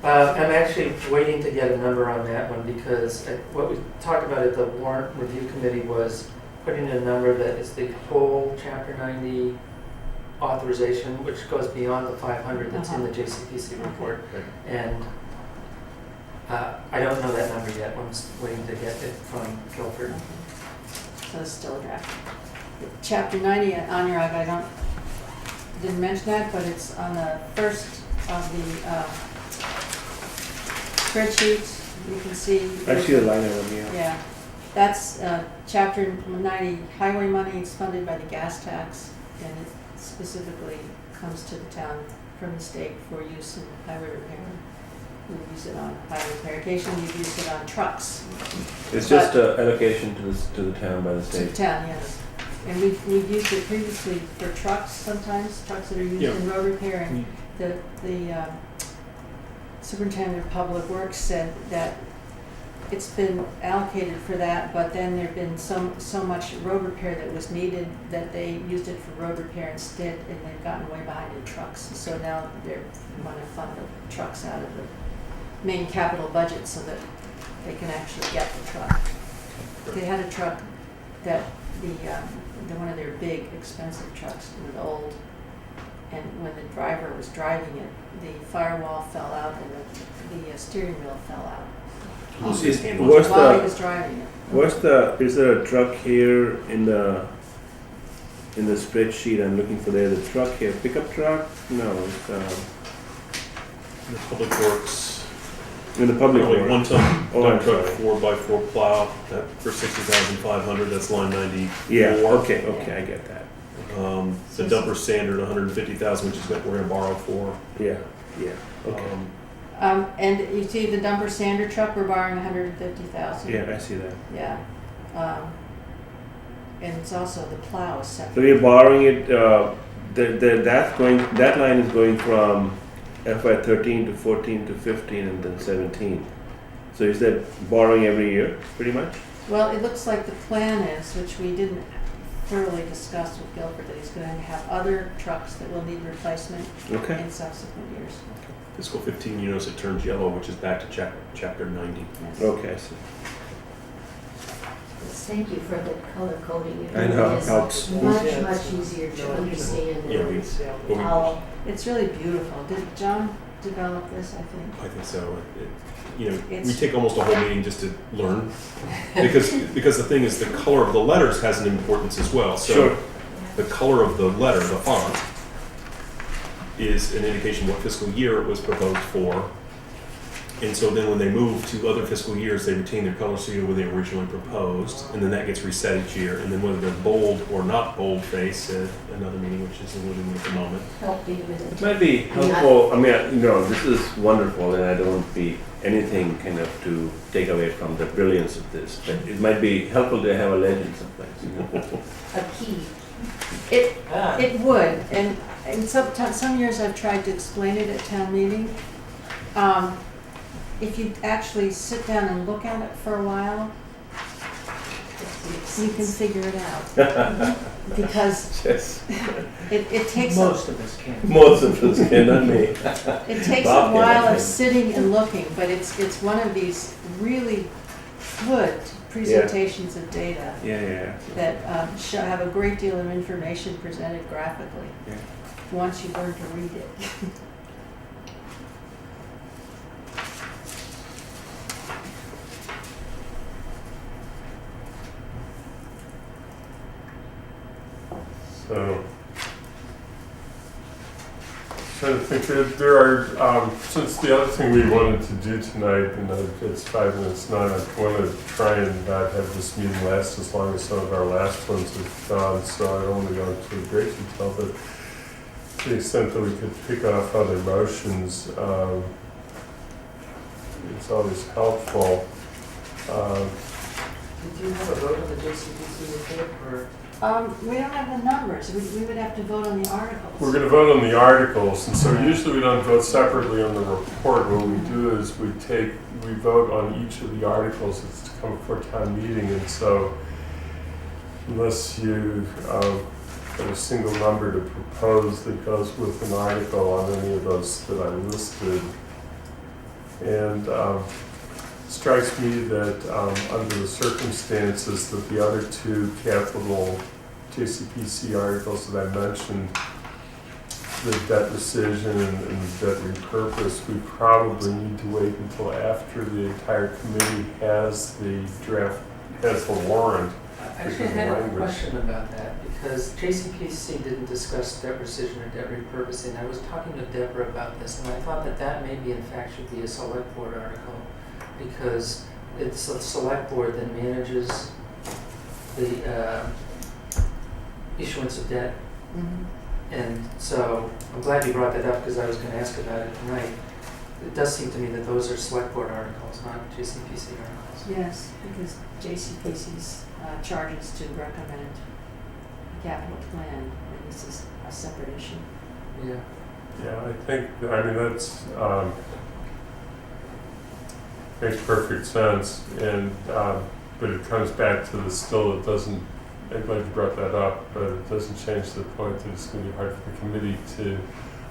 I'm actually waiting to get a number on that one because what we talked about at the warrant review committee was putting in a number that is the whole Chapter 90 authorization, which goes beyond the 500 that's in the JCPC report. And I don't know that number yet. I'm just waiting to get it from Guilford. So it's still a draft. Chapter 90 on your, I didn't mention that, but it's on the first of the spreadsheet. You can see. I see the line item, yeah. Yeah, that's Chapter 90 highway money. It's funded by the gas tax, and it specifically comes to the town from the state for use in highway repair. We use it on highway repair. Occasionally, we use it on trucks. It's just an allocation to the town by the To state. the town, yes. And we've used it previously for trucks sometimes, trucks that are used in road repair. And the superintendent of public works said that it's been allocated for that, but then there'd been so much road repair that was needed that they used it for road repair instead, and they've gotten way behind in trucks. So now they want to fund the trucks out of the main capital budget so that they can actually get the truck. They had a truck that one of their big expensive trucks was old, and when the driver was driving it, the firewall fell out and the steering wheel fell out What's while he was driving it. Is there a truck here in the spreadsheet? I'm looking for the truck here, pickup truck? No, it's, The Public Works. in the public Probably works. 1 ton Oh, dump I'm truck sorry. 4x4 plow that for 60,500. That's line 94. Yeah, okay, I get that. The dumper sander at 150,000, which is what we're going to borrow for. Yeah, okay. And you see the dumper sander truck, we're borrowing 150,000. Yeah, I see that. Yeah. And it's also the plow is separate. So we're borrowing it, that line is going from FY 13 to 14 to 15 and then 17. So is that borrowing every year, pretty much? Well, it looks like the plan is, which we didn't thoroughly discuss with Guilford, that he's going to have other trucks that will need replacement Okay. in subsequent years. Fiscal 15, you notice it turns yellow, which is back to chapter 90. Yes. Okay, I see. Thank you for the color coding. It I know, really is helps. much easier to understand. Yeah, we- How, It's really beautiful. Did John develop this, I think? I think so. We It's- take almost a whole meeting just to learn, because the thing is, the color of the letters has an importance as well. So Sure. the color of the letter, the font, is an indication what fiscal year it was proposed for, And so then when they move to other fiscal years, they retain their color scheme where they originally proposed, and then that gets reset each year. And then whether they're bold or not boldface at another meeting, which is alluding at the moment. Help me with It it. might be helpful, I mean, this is wonderful, and I don't want to be anything kind of to take away from the brilliance of this, but it might be helpful to have a legend someplace. A key. It would, and some years I've tried to explain it at town meeting. If you actually sit down and look at it for a while, you can figure it out. Because Yes, it takes, Most of us can. most of us can, not me. it takes a Bob can, while I of think. sitting and looking, but it's one of these really good presentations of data Yeah. that have a great deal of information presented graphically, Yeah. once you learn to read it. So, trying to think, there are, since the other thing we wanted to do tonight, and it's 5 minutes 9, I want to try and not have this meeting last as long as some of our last ones have gone, so I don't want to go into great detail, but to the extent that we could pick off other motions, it's always helpful. Did you have a vote on the JCPC report, or? We don't have the numbers, we would have to vote on the articles. We're going to vote on the articles, and so usually we don't vote separately on the report. What we do is we vote on each of the articles that's to come before town meeting, and so unless you have a single number to propose that goes with an article on any of those that I listed, and strikes me that under the circumstances that the other two capital JCPC articles that I mentioned, the debt rescission and the debt repurpose, we probably need to wait until after the entire committee has the warrant. I actually had a question about that, because JCPC didn't discuss debt rescission or debt repurposing. I was talking to Deborah about this, and I thought that maybe in fact should be a select board article, because it's the select board that manages the issuance of debt. Mhm. And so I'm glad you brought that up, because I was going to ask about it tonight. It does seem to me that those are select board articles, not JCPC articles. Yes, because JCPC's charges to recommend a capital plan, and this is a separate issue. Yeah. Yeah, I think, I mean, that's, makes perfect sense, and, but it comes back to the still, it doesn't, I'm glad you brought that up, but it doesn't change the point that it's going to be hard for the committee to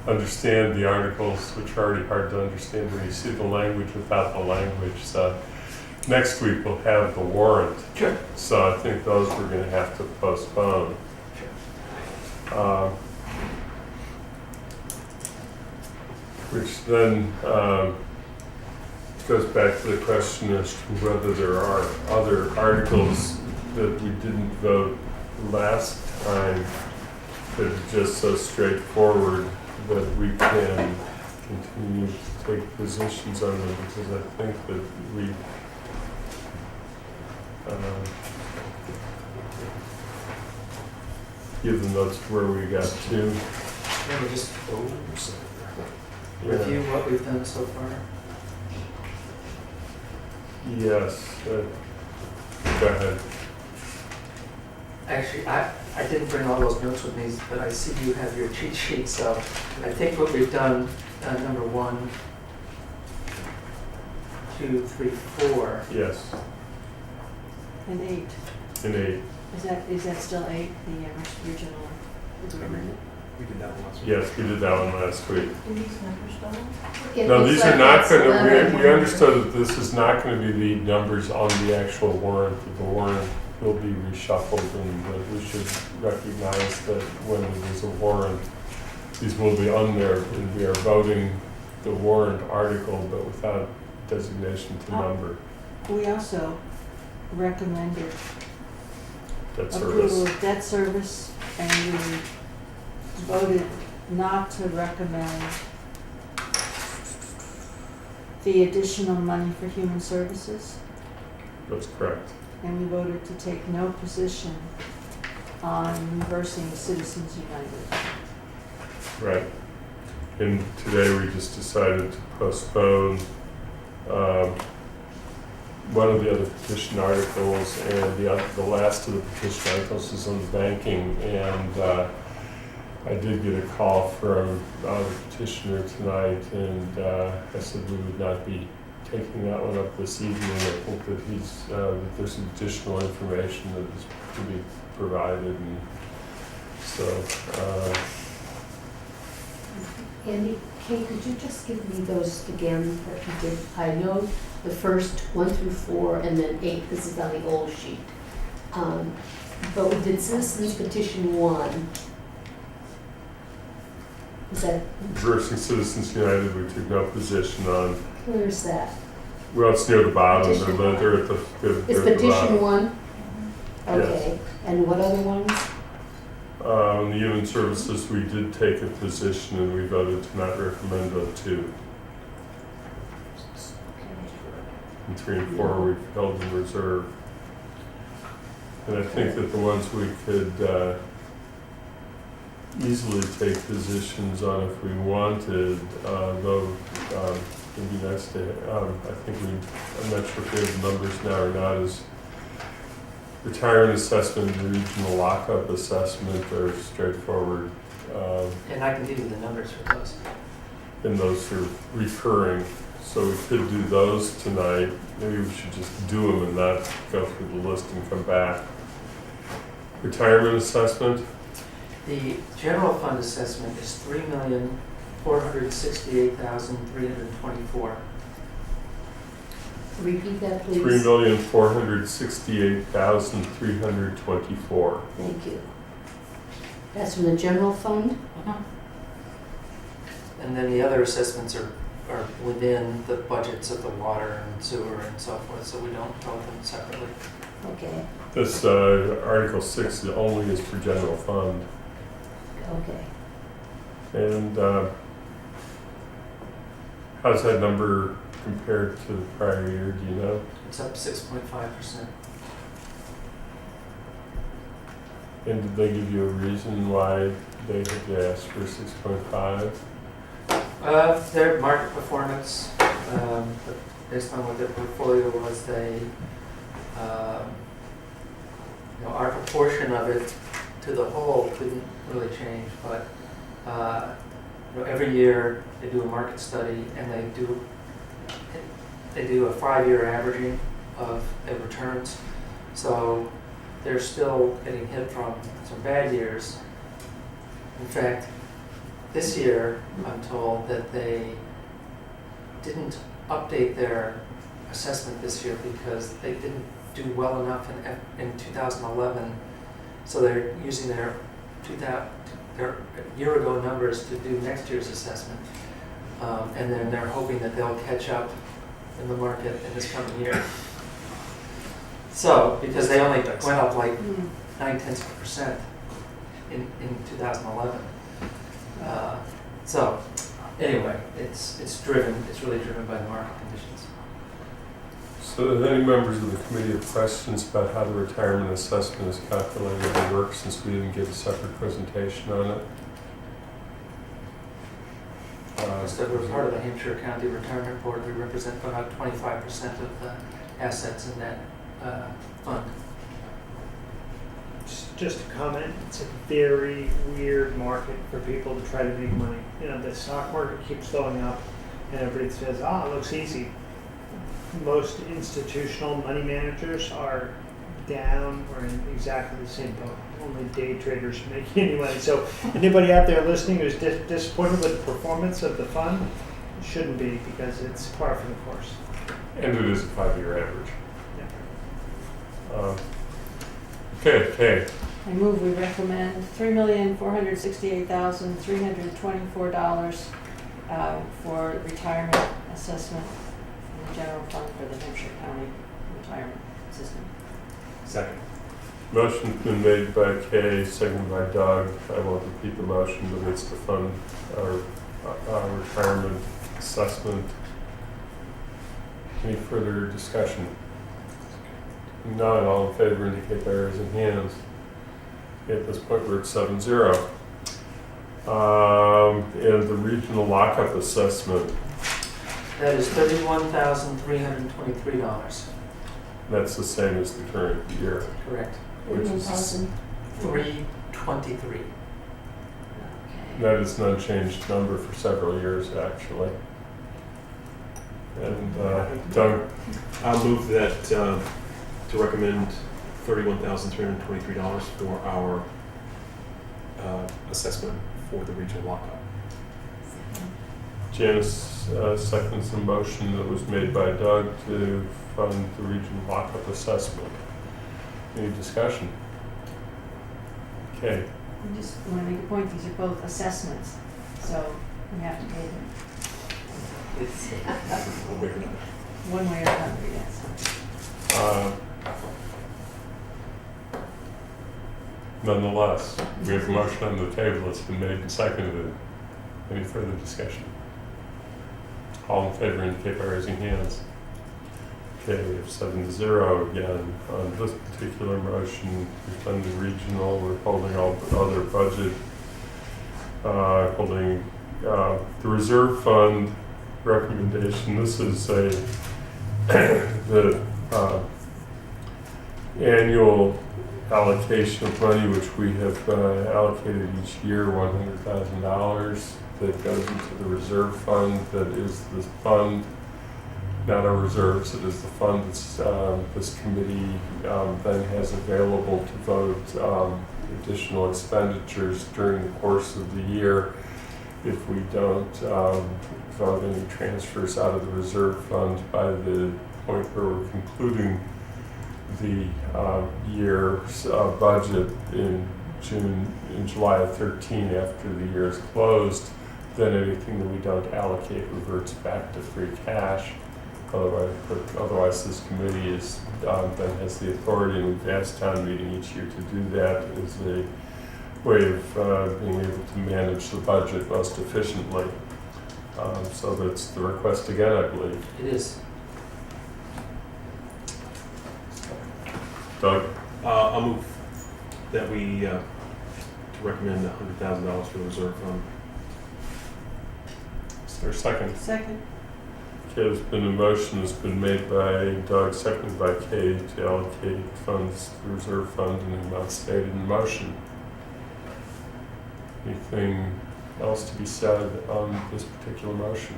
understand the articles, which are already hard to understand when you see the language without the language. So next week we'll have the warrant. Sure. So I think those we're going to have to postpone. Which then goes back to the question as to whether there are other articles that we didn't vote last time that are just so straightforward that we can continue to take positions on them, because I think that we give the notes where we got to. Let me just review what we've done so far. Yes. Go ahead. Actually, I didn't bring all those notes with me, but I see you have your cheat sheet, so I think what we've done, number 1, 2, 3, 4. Yes. And 8, And 8. is that still 8, the Amherst regional agreement? We did that one last week. Yes, we did that one last week. Do these numbers go? It No, looks these like are not that's going to, 11. we understood that this is not going to be the numbers on the actual warrant, that the warrant will be reshuffled, and that we should recognize that when there is a warrant, these will be on there, and we are voting the warrant article, but without designation to number. We also recommended Debt approval service. of debt service, and we voted not to recommend the additional money for human services, That's correct. and we voted to take no position on reversing Citizens United. Right. And today we just decided to postpone one of the other petition articles, and the last of the petition articles is on the banking, and I did get a call from the petitioner tonight, and I said we would not be taking that one up this evening. I think that that there's additional information that is to be provided, and so Andy, Kate, could you just give me those again that you did? I know the first 1 through 4 and then 8, this is on the old sheet. But we did Citizens Petition 1. Is that, Reversing Citizens United, we took no position on. where's that? Well, it's near the bottom. Petition They're one. they're at the Is they're at the Petition bottom. 1? Okay, and what other ones? On the human services, we did take a position, and we voted to not recommend on 2. And 3 and 4 we've held in reserve. And I think that the ones we could easily take positions on if we wanted, though it'd be nice to, I think I'm not sure if we have the numbers now or not, is retirement assessment and regional lockup assessment are straightforward, And I can give you the numbers for those. and those are recurring. So we could do those tonight. Maybe we should just do them and not go through the list and come back. Retirement assessment, The general fund assessment is $3,468,324. Repeat that, please. $3,468,324. Thank you. That's from the general fund? And then the other assessments are within the budgets of the water and sewer and so forth, so we don't vote them separately. Okay, This Article 6 only is for general fund. okay. And how's that number compared to the prior year, do you know? It's up 6.5%. And did they give you a reason why they had asked for 6.5? Their market performance, based on what their portfolio was, our proportion of it to the whole didn't really change, but every year they do a market study and they do a 5-year averaging of the returns. So they're still getting hit from some bad years. In fact, this year, I'm told that they didn't update their assessment this year because they didn't do well enough in 2011. So they're using their year ago numbers to do next year's assessment. And then they're hoping that they'll catch up in the market in this coming year. So, because they only went up like 0.9% in 2011. So, anyway, it's really driven by the market conditions. So, do any members of the committee have questions about how the retirement assessment is calculated and works, since we didn't get a separate presentation on it? So we're part of the Hampshire County Retirement Board. We represent about 25% of the assets in that fund. Just a comment, it's a very weird market for people to try to make money. You know, the stock market keeps going up and everybody says, it looks easy. Most institutional money managers are down or in exactly the same boat. Only day traders are making any money. So anybody out there listening who's disappointed with the performance of the fund, shouldn't be, because it's par for the course. And it is a 5-year average. Yeah. Okay. I move we recommend $3,468,324 for retirement assessment in the general fund for the Hampshire County retirement system. Second. Motion's been made by Kay, seconded by Doug. I won't repeat the motion, but it's to fund our retirement assessment Any further discussion? None, all in favor indicate by raising hands. At this point, we're at 7-0. And the regional lockup assessment, That is $31,323, that's the same as the current year, correct? which is, 323. that is an unchanged number for several years, actually. And Doug, I'll move that to recommend $31,323 for our assessment for the regional lockup. Janice seconds the motion that was made by Doug to fund the regional lockup assessment. Any discussion? Okay, I just want to make a point, these are both assessments, so we have to pay them It's one way or another, yes. Nonetheless, we have a motion on the table, it's been made and seconded. Any further discussion? All in favor indicate by raising hands. Okay, we have 7-0 again on this particular motion. We've done the regional, we're holding all the other budget, holding the reserve fund recommendation. This is the annual allocation of money which we have allocated each year, $100,000 that goes into the reserve fund. That is the fund, not our reserves, it is the fund that's this committee then has available to vote additional expenditures during the course of the year if we don't vote any transfers out of the reserve fund by the point where we're concluding the year's budget in July of 13 after the year is closed. Then anything that we don't allocate reverts back to free cash. Otherwise this committee is, then has the authority, and we've asked town meeting each year to do that as a way of being able to manage the budget most efficiently. So that's the request again, I believe. It is. Doug? I'll move that we to recommend $100,000 for the reserve fund. Is there a second? Second. Okay, there's been a motion that's been made by Doug, seconded by Kay to allocate funds to the reserve fund in the amount stated in the motion. Anything else to be said on this particular motion?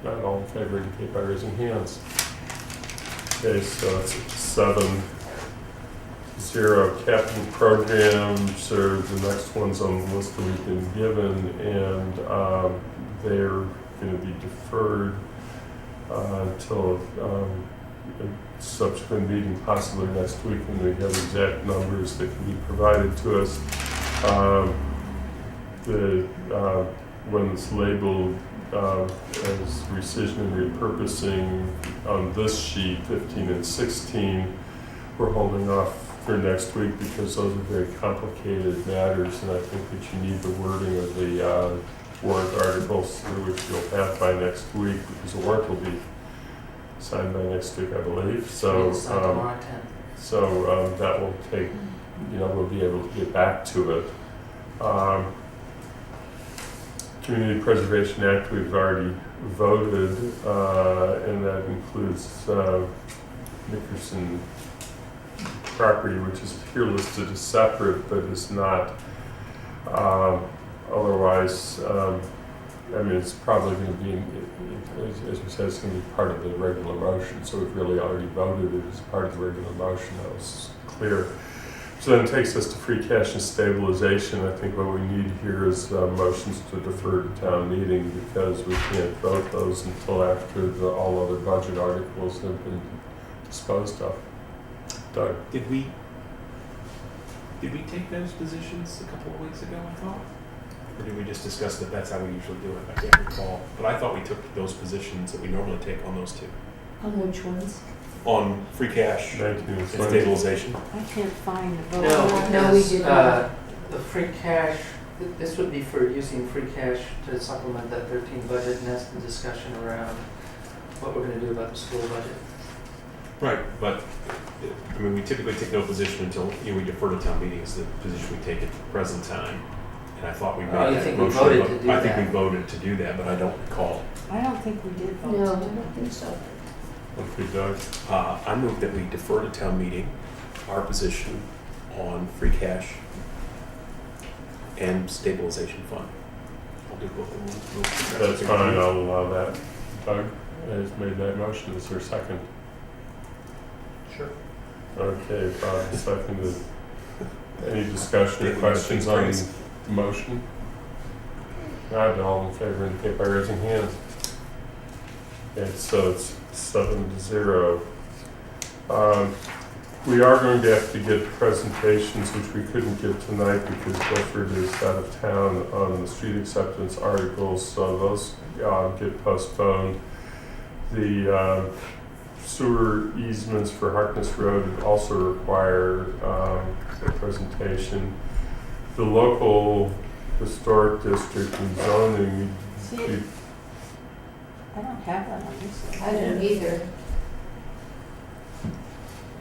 Not all in favor indicate by raising hands. Okay, so it's 7-0. Capital programs are the next ones on the list that we've been given, and they're going to be deferred until a subsequent meeting, possibly next week, when we have exact numbers that can be provided to us. When it's labeled as rescission and repurposing on this sheet, 15 and 16, we're holding off for next week because those are very complicated matters, and I think that you need the wording of the warrant articles, which you'll have by next week, because the warrant will be signed by next week, I believe. So, It's signed tomorrow at 10. that will take, we'll be able to get back to it. Community Preservation Act, we've already voted, and that includes Nickerson property, which is here listed as separate, but is not otherwise. It's probably going to be, as we said, it's going to be part of the regular motion. So we've really already voted it as part of the regular motion. That was clear. So then it takes us to free cash and stabilization. I think what we need here is motions to defer to town meeting, because we can't vote those until after all other budget articles have been disposed of. Doug? Did we take those positions a couple of weeks ago, I thought? Or did we just discuss that that's how we usually do it? I can't recall. But I thought we took those positions that we normally take on those two. On which ones? On free cash and stabilization. I can't find the vote. No, No, we because did not. the free cash, this would be for using free cash to supplement that 13 budget, and that's the discussion around what we're gonna do about the school budget. Right, but, I mean, we typically take no position until, we defer to town meeting is the position we take at the present time. And I thought we made Oh, you that think we motion, voted but to do I think that? we voted to do that, but I don't recall. I don't think we did vote. No, I to do don't think so. Okay, Doug. I move that we defer to town meeting our position on free cash and stabilization fund. I'll do both of them. That's fine, I'll allow that. Doug has made that motion, is there a second? Sure. Okay, Bob seconded. Any discussion or questions on the motion? Not all in favor indicate by raising hands. Okay, so it's 7-0. We are going to have to get presentations, which we couldn't give tonight because Wilford is out of town on the street acceptance articles, so those get postponed. The sewer easements for Harkness Road also require a presentation. The local historic district and zoning, See, I don't have that on this. I don't either.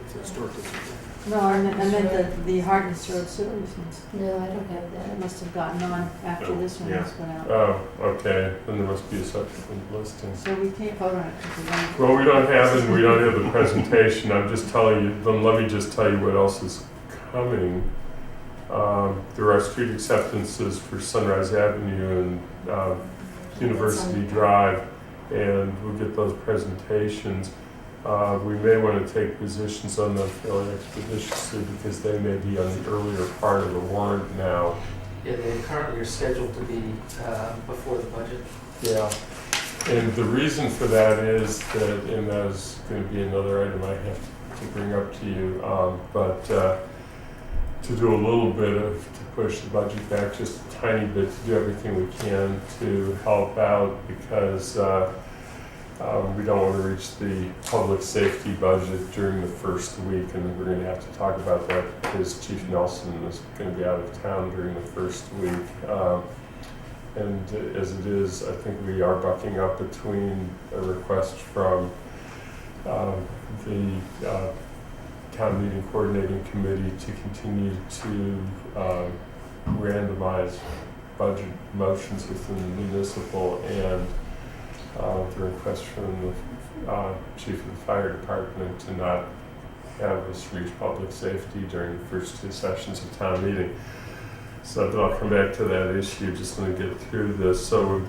It's a historic district. No, I meant the Hardness Road sewer easements. No, I don't have That that. must have gotten on after this one Yeah. was put out. oh, okay, then there must be a subsequent listing. So we can't vote on it because we don't. Well, we don't have it, we don't have the presentation, I'm just telling you, then let me just tell you what else is coming. There are street acceptances for Sunrise Avenue and University Drive, and we'll get those presentations. We may want to take positions on them fairly expeditiously because they may be on the earlier part of the warrant now. Yeah, they currently are scheduled to be before the budget. Yeah, and the reason for that is that, and that is going to be another item I have to bring up to you, but to do a little bit of, to push the budget back just a tiny bit, to do everything we can to help out because we don't want to reach the public safety budget during the first week, and we're going to have to talk about that because Chief Nelson is going to be out of town during the first week. And as it is, I think we are bucking up between a request from the town meeting coordinating committee to continue to randomize budget motions within the municipal and the request from the chief of the fire department to not have us reach public safety during the first two sessions of town meeting. So then I'll come back to that issue, just want to get through this. So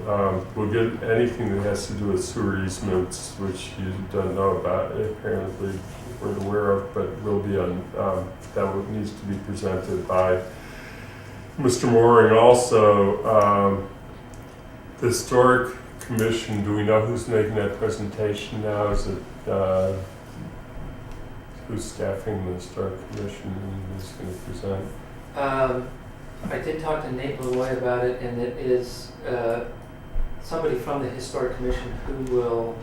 we'll get anything that has to do with sewer easements, which you don't know about, apparently we're aware of, but will be on, that needs to be presented by Mr. Mooring. Also, the Historic Commission, do we know who's making that presentation now? Is it, who's staffing the Historic Commission and who's going to present? I did talk to Nate Leroy about it, and it is somebody from the Historic Commission who will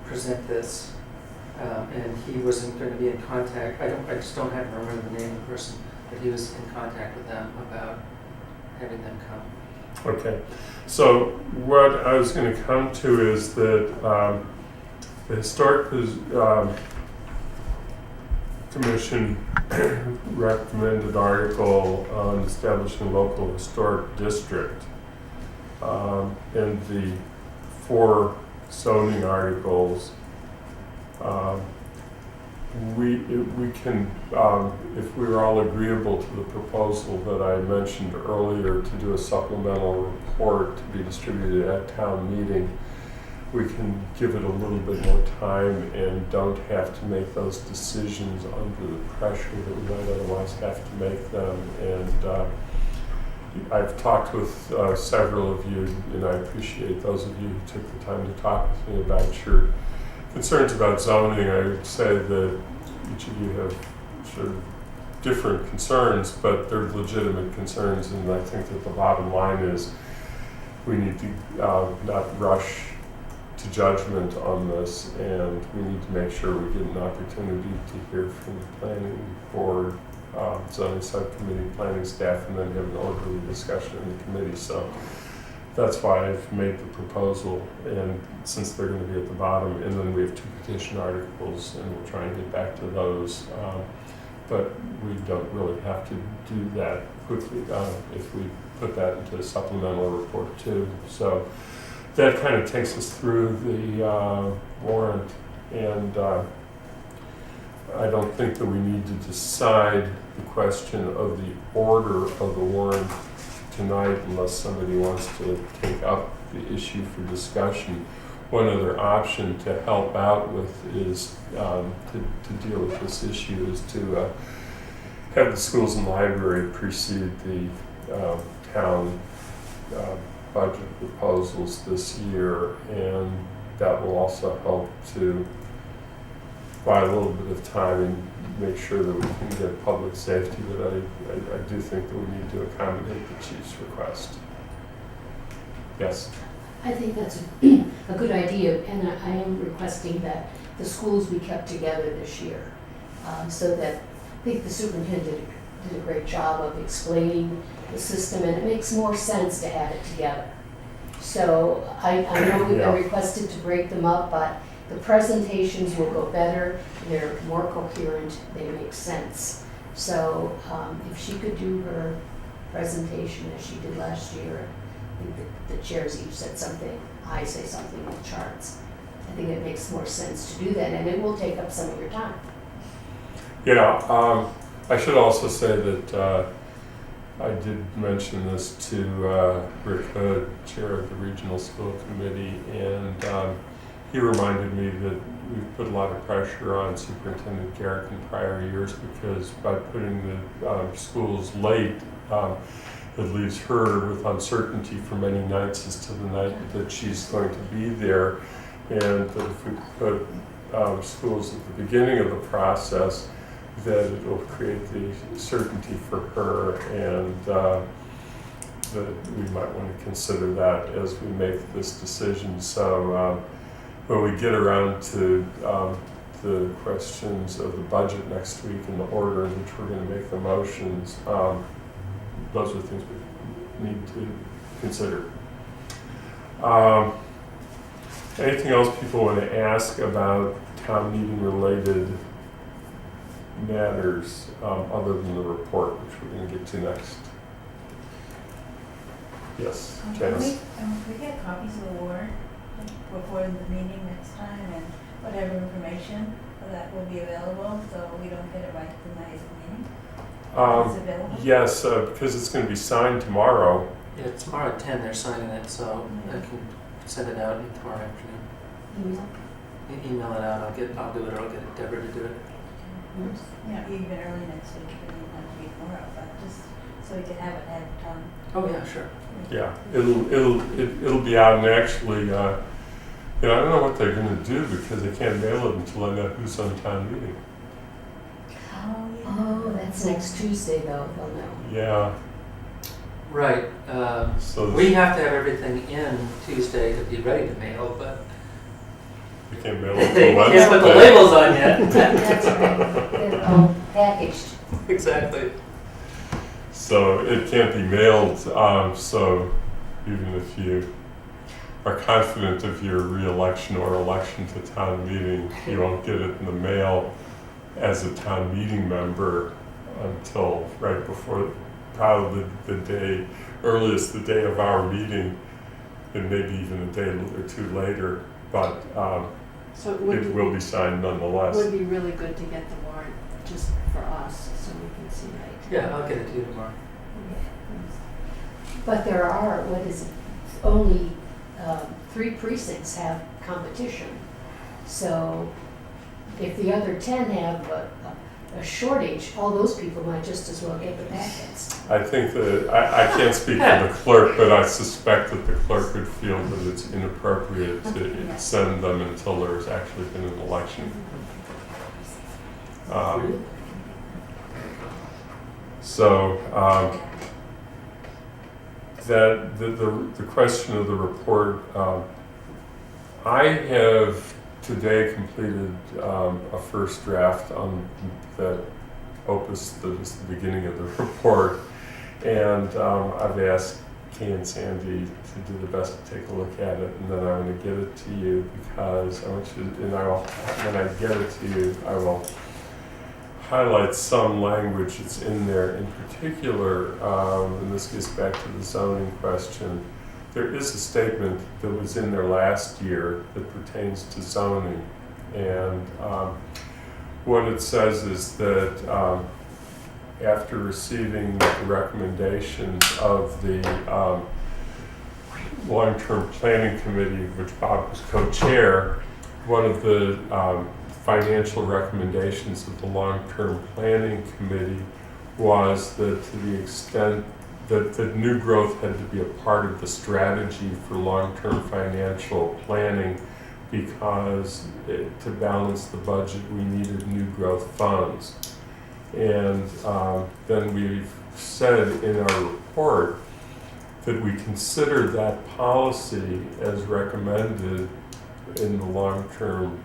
present this. And he wasn't going to be in contact. I just don't happen to remember the name of the person, but he was in contact with them about having them come. Okay, so what I was going to come to is that the Historic Commission recommended article on establishing a local historic district. And the 4 zoning articles, we can, if we were all agreeable to the proposal that I mentioned earlier to do a supplemental report to be distributed at town meeting, we can give it a little bit more time and don't have to make those decisions under the pressure that we might otherwise have to make them. And I've talked with several of you, and I appreciate those of you who took the time to talk with me about your concerns about zoning. I would say that each of you have sort of different concerns, but they're legitimate concerns, and I think that the bottom line is we need to not rush to judgment on this, and we need to make sure we get an opportunity to hear from the planning board, zoning subcommittee, planning staff, and then have an orderly discussion in the committee. So that's why I've made the proposal, and since they're going to be at the bottom, and then we have 2 petition articles, and we'll try and get back to those. But we don't really have to do that quickly if we put that into a supplemental report too. So that kind of takes us through the warrant, and I don't think that we need to decide the question of the order of the warrant tonight unless somebody wants to take up the issue for discussion. One other option to help out with is to deal with this issue is to have the schools and library precede the town budget proposals this year, and that will also help to buy a little bit of time and make sure that we can get public safety, but I do think that we need to accommodate the chief's request. Yes? I think that's a good idea, and I am requesting that the schools be kept together this year, so that I think the superintendent did a great job of explaining the system, and it makes more sense to have it together. So I know we've Yeah. been requested to break them up, but the presentations will go better, they're more coherent, they make sense. So if she could do her presentation as she did last year, I think the chairs each said something, I say something with charts. I think it makes more sense to do that, and it will take up some of your time. Yeah, I should also say that I did mention this to Rick Hood, chair of the regional school committee, and he reminded me that we've put a lot of pressure on Superintendent Garrick in prior years because by putting the schools late, it leaves her with uncertainty for many nights as to the night that she's going to be there. And that if we put schools at the beginning of the process, that it will create the certainty for her, and that we might want to consider that as we make this decision. So when we get around to the questions of the budget next week and the order in which we're going to make the motions, those are things we need to consider. Anything else people want to ask about town meeting related matters other than the report, which we're going to get to next? Yes, Janice? Can we get copies of the warrant before the meeting next time, and whatever information that will be available, so we don't get it right the night of the meeting? Is it available? Yes, because it's going to be signed tomorrow. Yeah, tomorrow at 10 they're signing it, so I can send it out tomorrow afternoon. Email it out. I'll do it, or I'll get Deborah to do it. Yeah, even early next week, it doesn't have to be tomorrow, but just so we can have it ahead of time. Oh yeah, sure. Yeah, it'll be out, and actually, I don't know what they're going to do because they can't mail it until I know who's on town meeting. Oh, that's next Tuesday though, they'll know. Yeah. Right. So We have to have everything in Tuesday to be ready to mail, but we can't mail it they until can't put the Wednesday. labels on yet. That's right, they're all packaged. Exactly. So it can't be mailed. So even if you are confident of your re-election or election to town meeting, you won't get it in the mail as a town meeting member until right before, probably the day, earliest the day of our meeting, and maybe even a day or two later, but So it will be signed nonetheless. would be really good to get the warrant just for us, so we can see it. Yeah, I'll get it to you tomorrow. But there are, only 3 precincts have competition. So if the other 10 have a shortage, all those people might just as well get the packets. I think that, I can't speak for the clerk, but I suspect that the clerk would feel that it's inappropriate to send them until there's actually been an election. That the question of the report, I have today completed a first draft on that opus that is the beginning of the report, and I've asked Kay and Sandy to do the best to take a look at it, and then I want to get it to you because I want you to, and I will, when I get it to you, I will highlight some language that's in there. In particular, and this gets back to the zoning question, there is a statement that was in there last year that pertains to zoning. And what it says is that after receiving the recommendations of the long-term planning committee, which Bob was co-chair, one of the financial recommendations of the long-term planning committee was that to the extent that the new growth had to be a part of the strategy for long-term financial planning, because to balance the budget we needed new growth funds. And then we've said in our report that we consider that policy as recommended in the long-term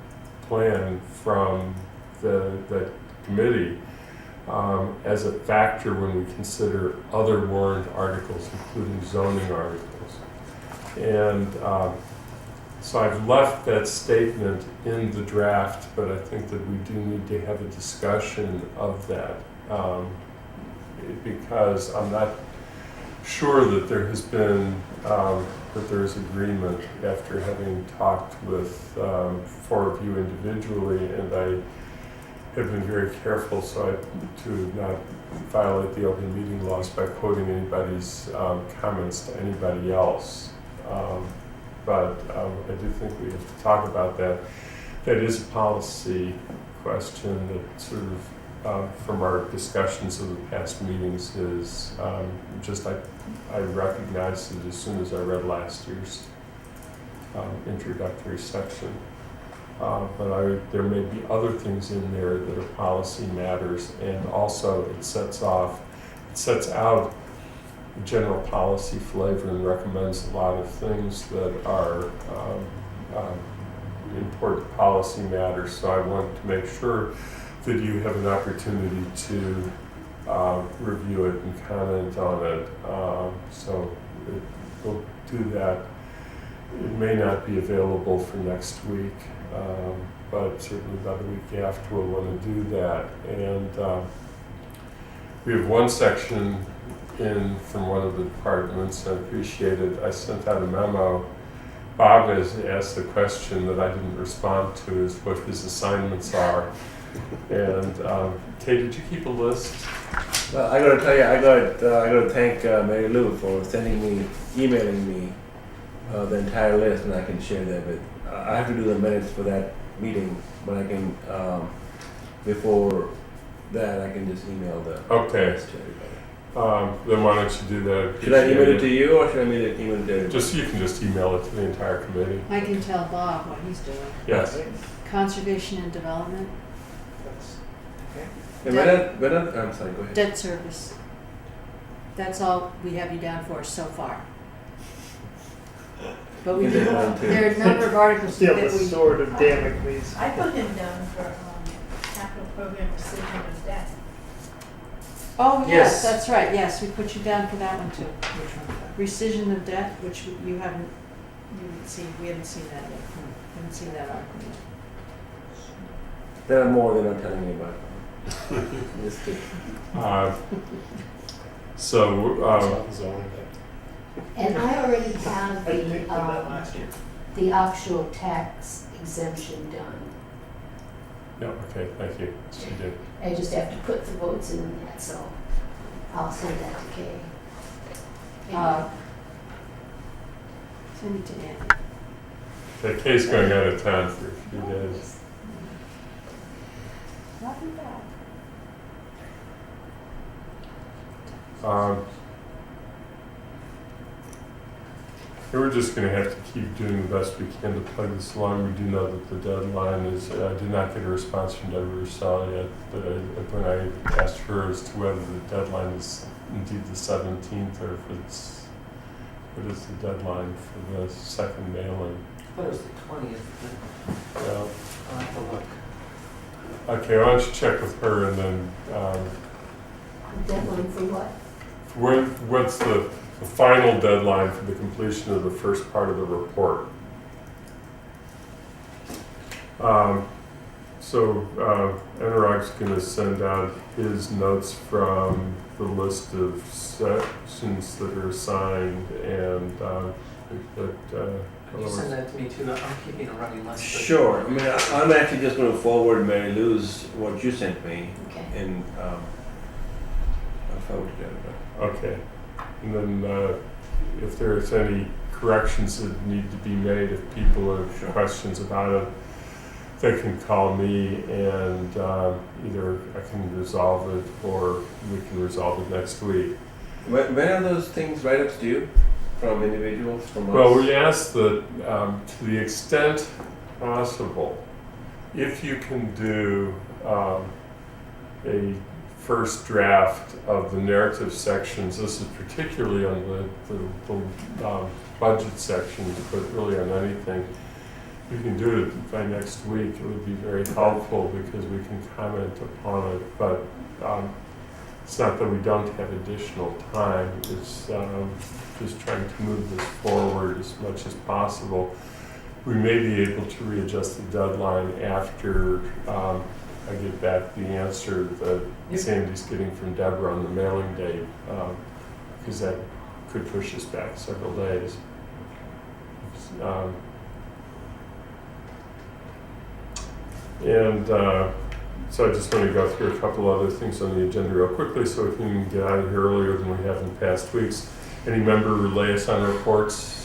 plan from the committee as a factor when we consider other warrant articles, including zoning articles. And so I've left that statement in the draft, but I think that we do need to have a discussion of that because I'm not sure that there has been that there is agreement after having talked with 4 of you individually, and I have been very careful to not violate the open meeting laws by quoting anybody's comments to anybody else. But I do think we have to talk about that. That is a policy question that sort of, from our discussions of the past meetings, is I recognized it as soon as I read last year's introductory section. But there may be other things in there that are policy matters, and also it sets out general policy flavor and recommends a lot of things that are important policy matters. So I want to make sure that you have an opportunity to review it and comment on it. So we'll do that. It may not be available for next week, but certainly by the week after we'll want to do that. And we have one section in from one of the departments. I appreciate it. I sent out a memo. Bob has asked the question that I didn't respond to, is what his assignments are. And Kay, did you keep a list? Well, I gotta tell you, I gotta thank Mary Lou for emailing me the entire list, and I can share that with. I have to do the minutes for that meeting, but I can before that I can just email the Okay. list to everybody. Then why don't you do that? Should I email it to you or should I email it to everybody? You can just email it to the entire committee. I can tell Bob what he's doing. Yes. Conservation and development, And I'm sorry, go ahead. debt service. That's all we have you down for so far. But we You do, did one too. there are a number of articles Still that the we, sword of Damocles. I put him down for capital program rescission of debt. oh, yes, Yes. that's right, yes, we put you down for that one too. Which one? Rescission of debt, which you haven't seen, we haven't seen that yet. Haven't seen that article yet. There are more than I'm telling you about. Just kidding. And I already have I did that last year. the optional tax exemption done. Yeah, okay, thank you. You did. I just have to put the votes in that, so I'll send that to Kay. Send it to Andy. Okay, Kay's going out of town for a few days. Not too bad. We're just going to have to keep doing the best we can to plug this along. We do know that the deadline is, I did not get a response from Deborah Roussel yet, but when I asked her as to whether the deadline is indeed the 17th or if it's, what is the deadline for the second mailing? I thought it was the 20th. Well, I'll have to look. okay, why don't you check with her and then Deadline for what? what's the the final deadline for the completion of the first part of the report. Anurag's going to send out his notes from the list of sections that are assigned, and Can you send that to me too? I'm keeping a running list. but- Sure. I mean, I'm actually just going to forward Mary Lou's what you sent me, Okay. and I'll forward it to everybody. okay. And then if there's any corrections that need to be made, if people have Sure. questions about it, they can call me, and either I can resolve it or we can resolve it next week. When are those things write-ups due from individuals, from us? Well, we ask that to the extent possible, if you can do a first draft of the narrative sections, this is particularly on the budget sections, but really on anything, we can do it by next week. It would be very helpful because we can comment upon it, but it's not that we don't have additional time. It's just trying to move this forward as much as possible. We may be able to readjust the deadline after I get back the answer that Sandy's getting from Deborah on the mailing date, because that could push us back several days. So I just want to go through a couple other things on the agenda real quickly so we can get out of here earlier than we have in past weeks. Any member liaison reports?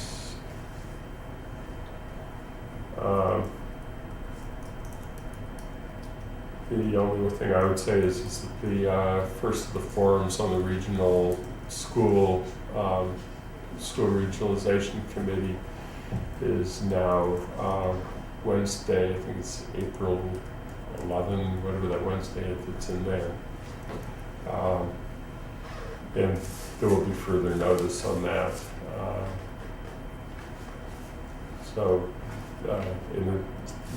The only thing I would say is that the first of the forums on the regional school regionalization committee is now Wednesday. I think it's April 11, whatever that Wednesday is, it's in there. And there will be further notice on that. And it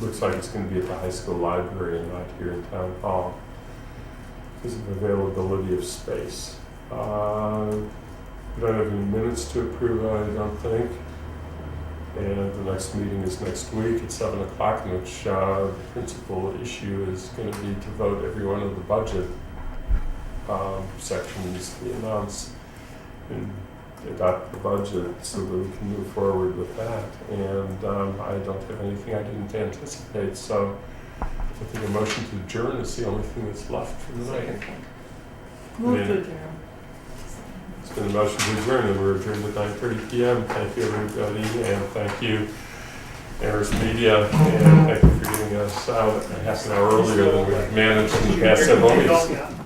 looks like it's going to be at the high school library and not here in town hall because of availability of space. We don't have any minutes to approve, I don't think. And the next meeting is next week at 7 o'clock, in which the principal issue is going to be to vote every one of the budget sections, the amounts, and adopt the budget so that we can move forward with that. And I don't have anything I didn't anticipate, so I think a motion to adjourn is the only thing that's left for the night. Move to Yeah. adjourn. It's been a motion to adjourn, and we're adjourned at 9:30 p.m. Thank you, everybody, and thank you, Amherst Media, and thank you for getting us out a half an hour earlier than we managed in the past several weeks.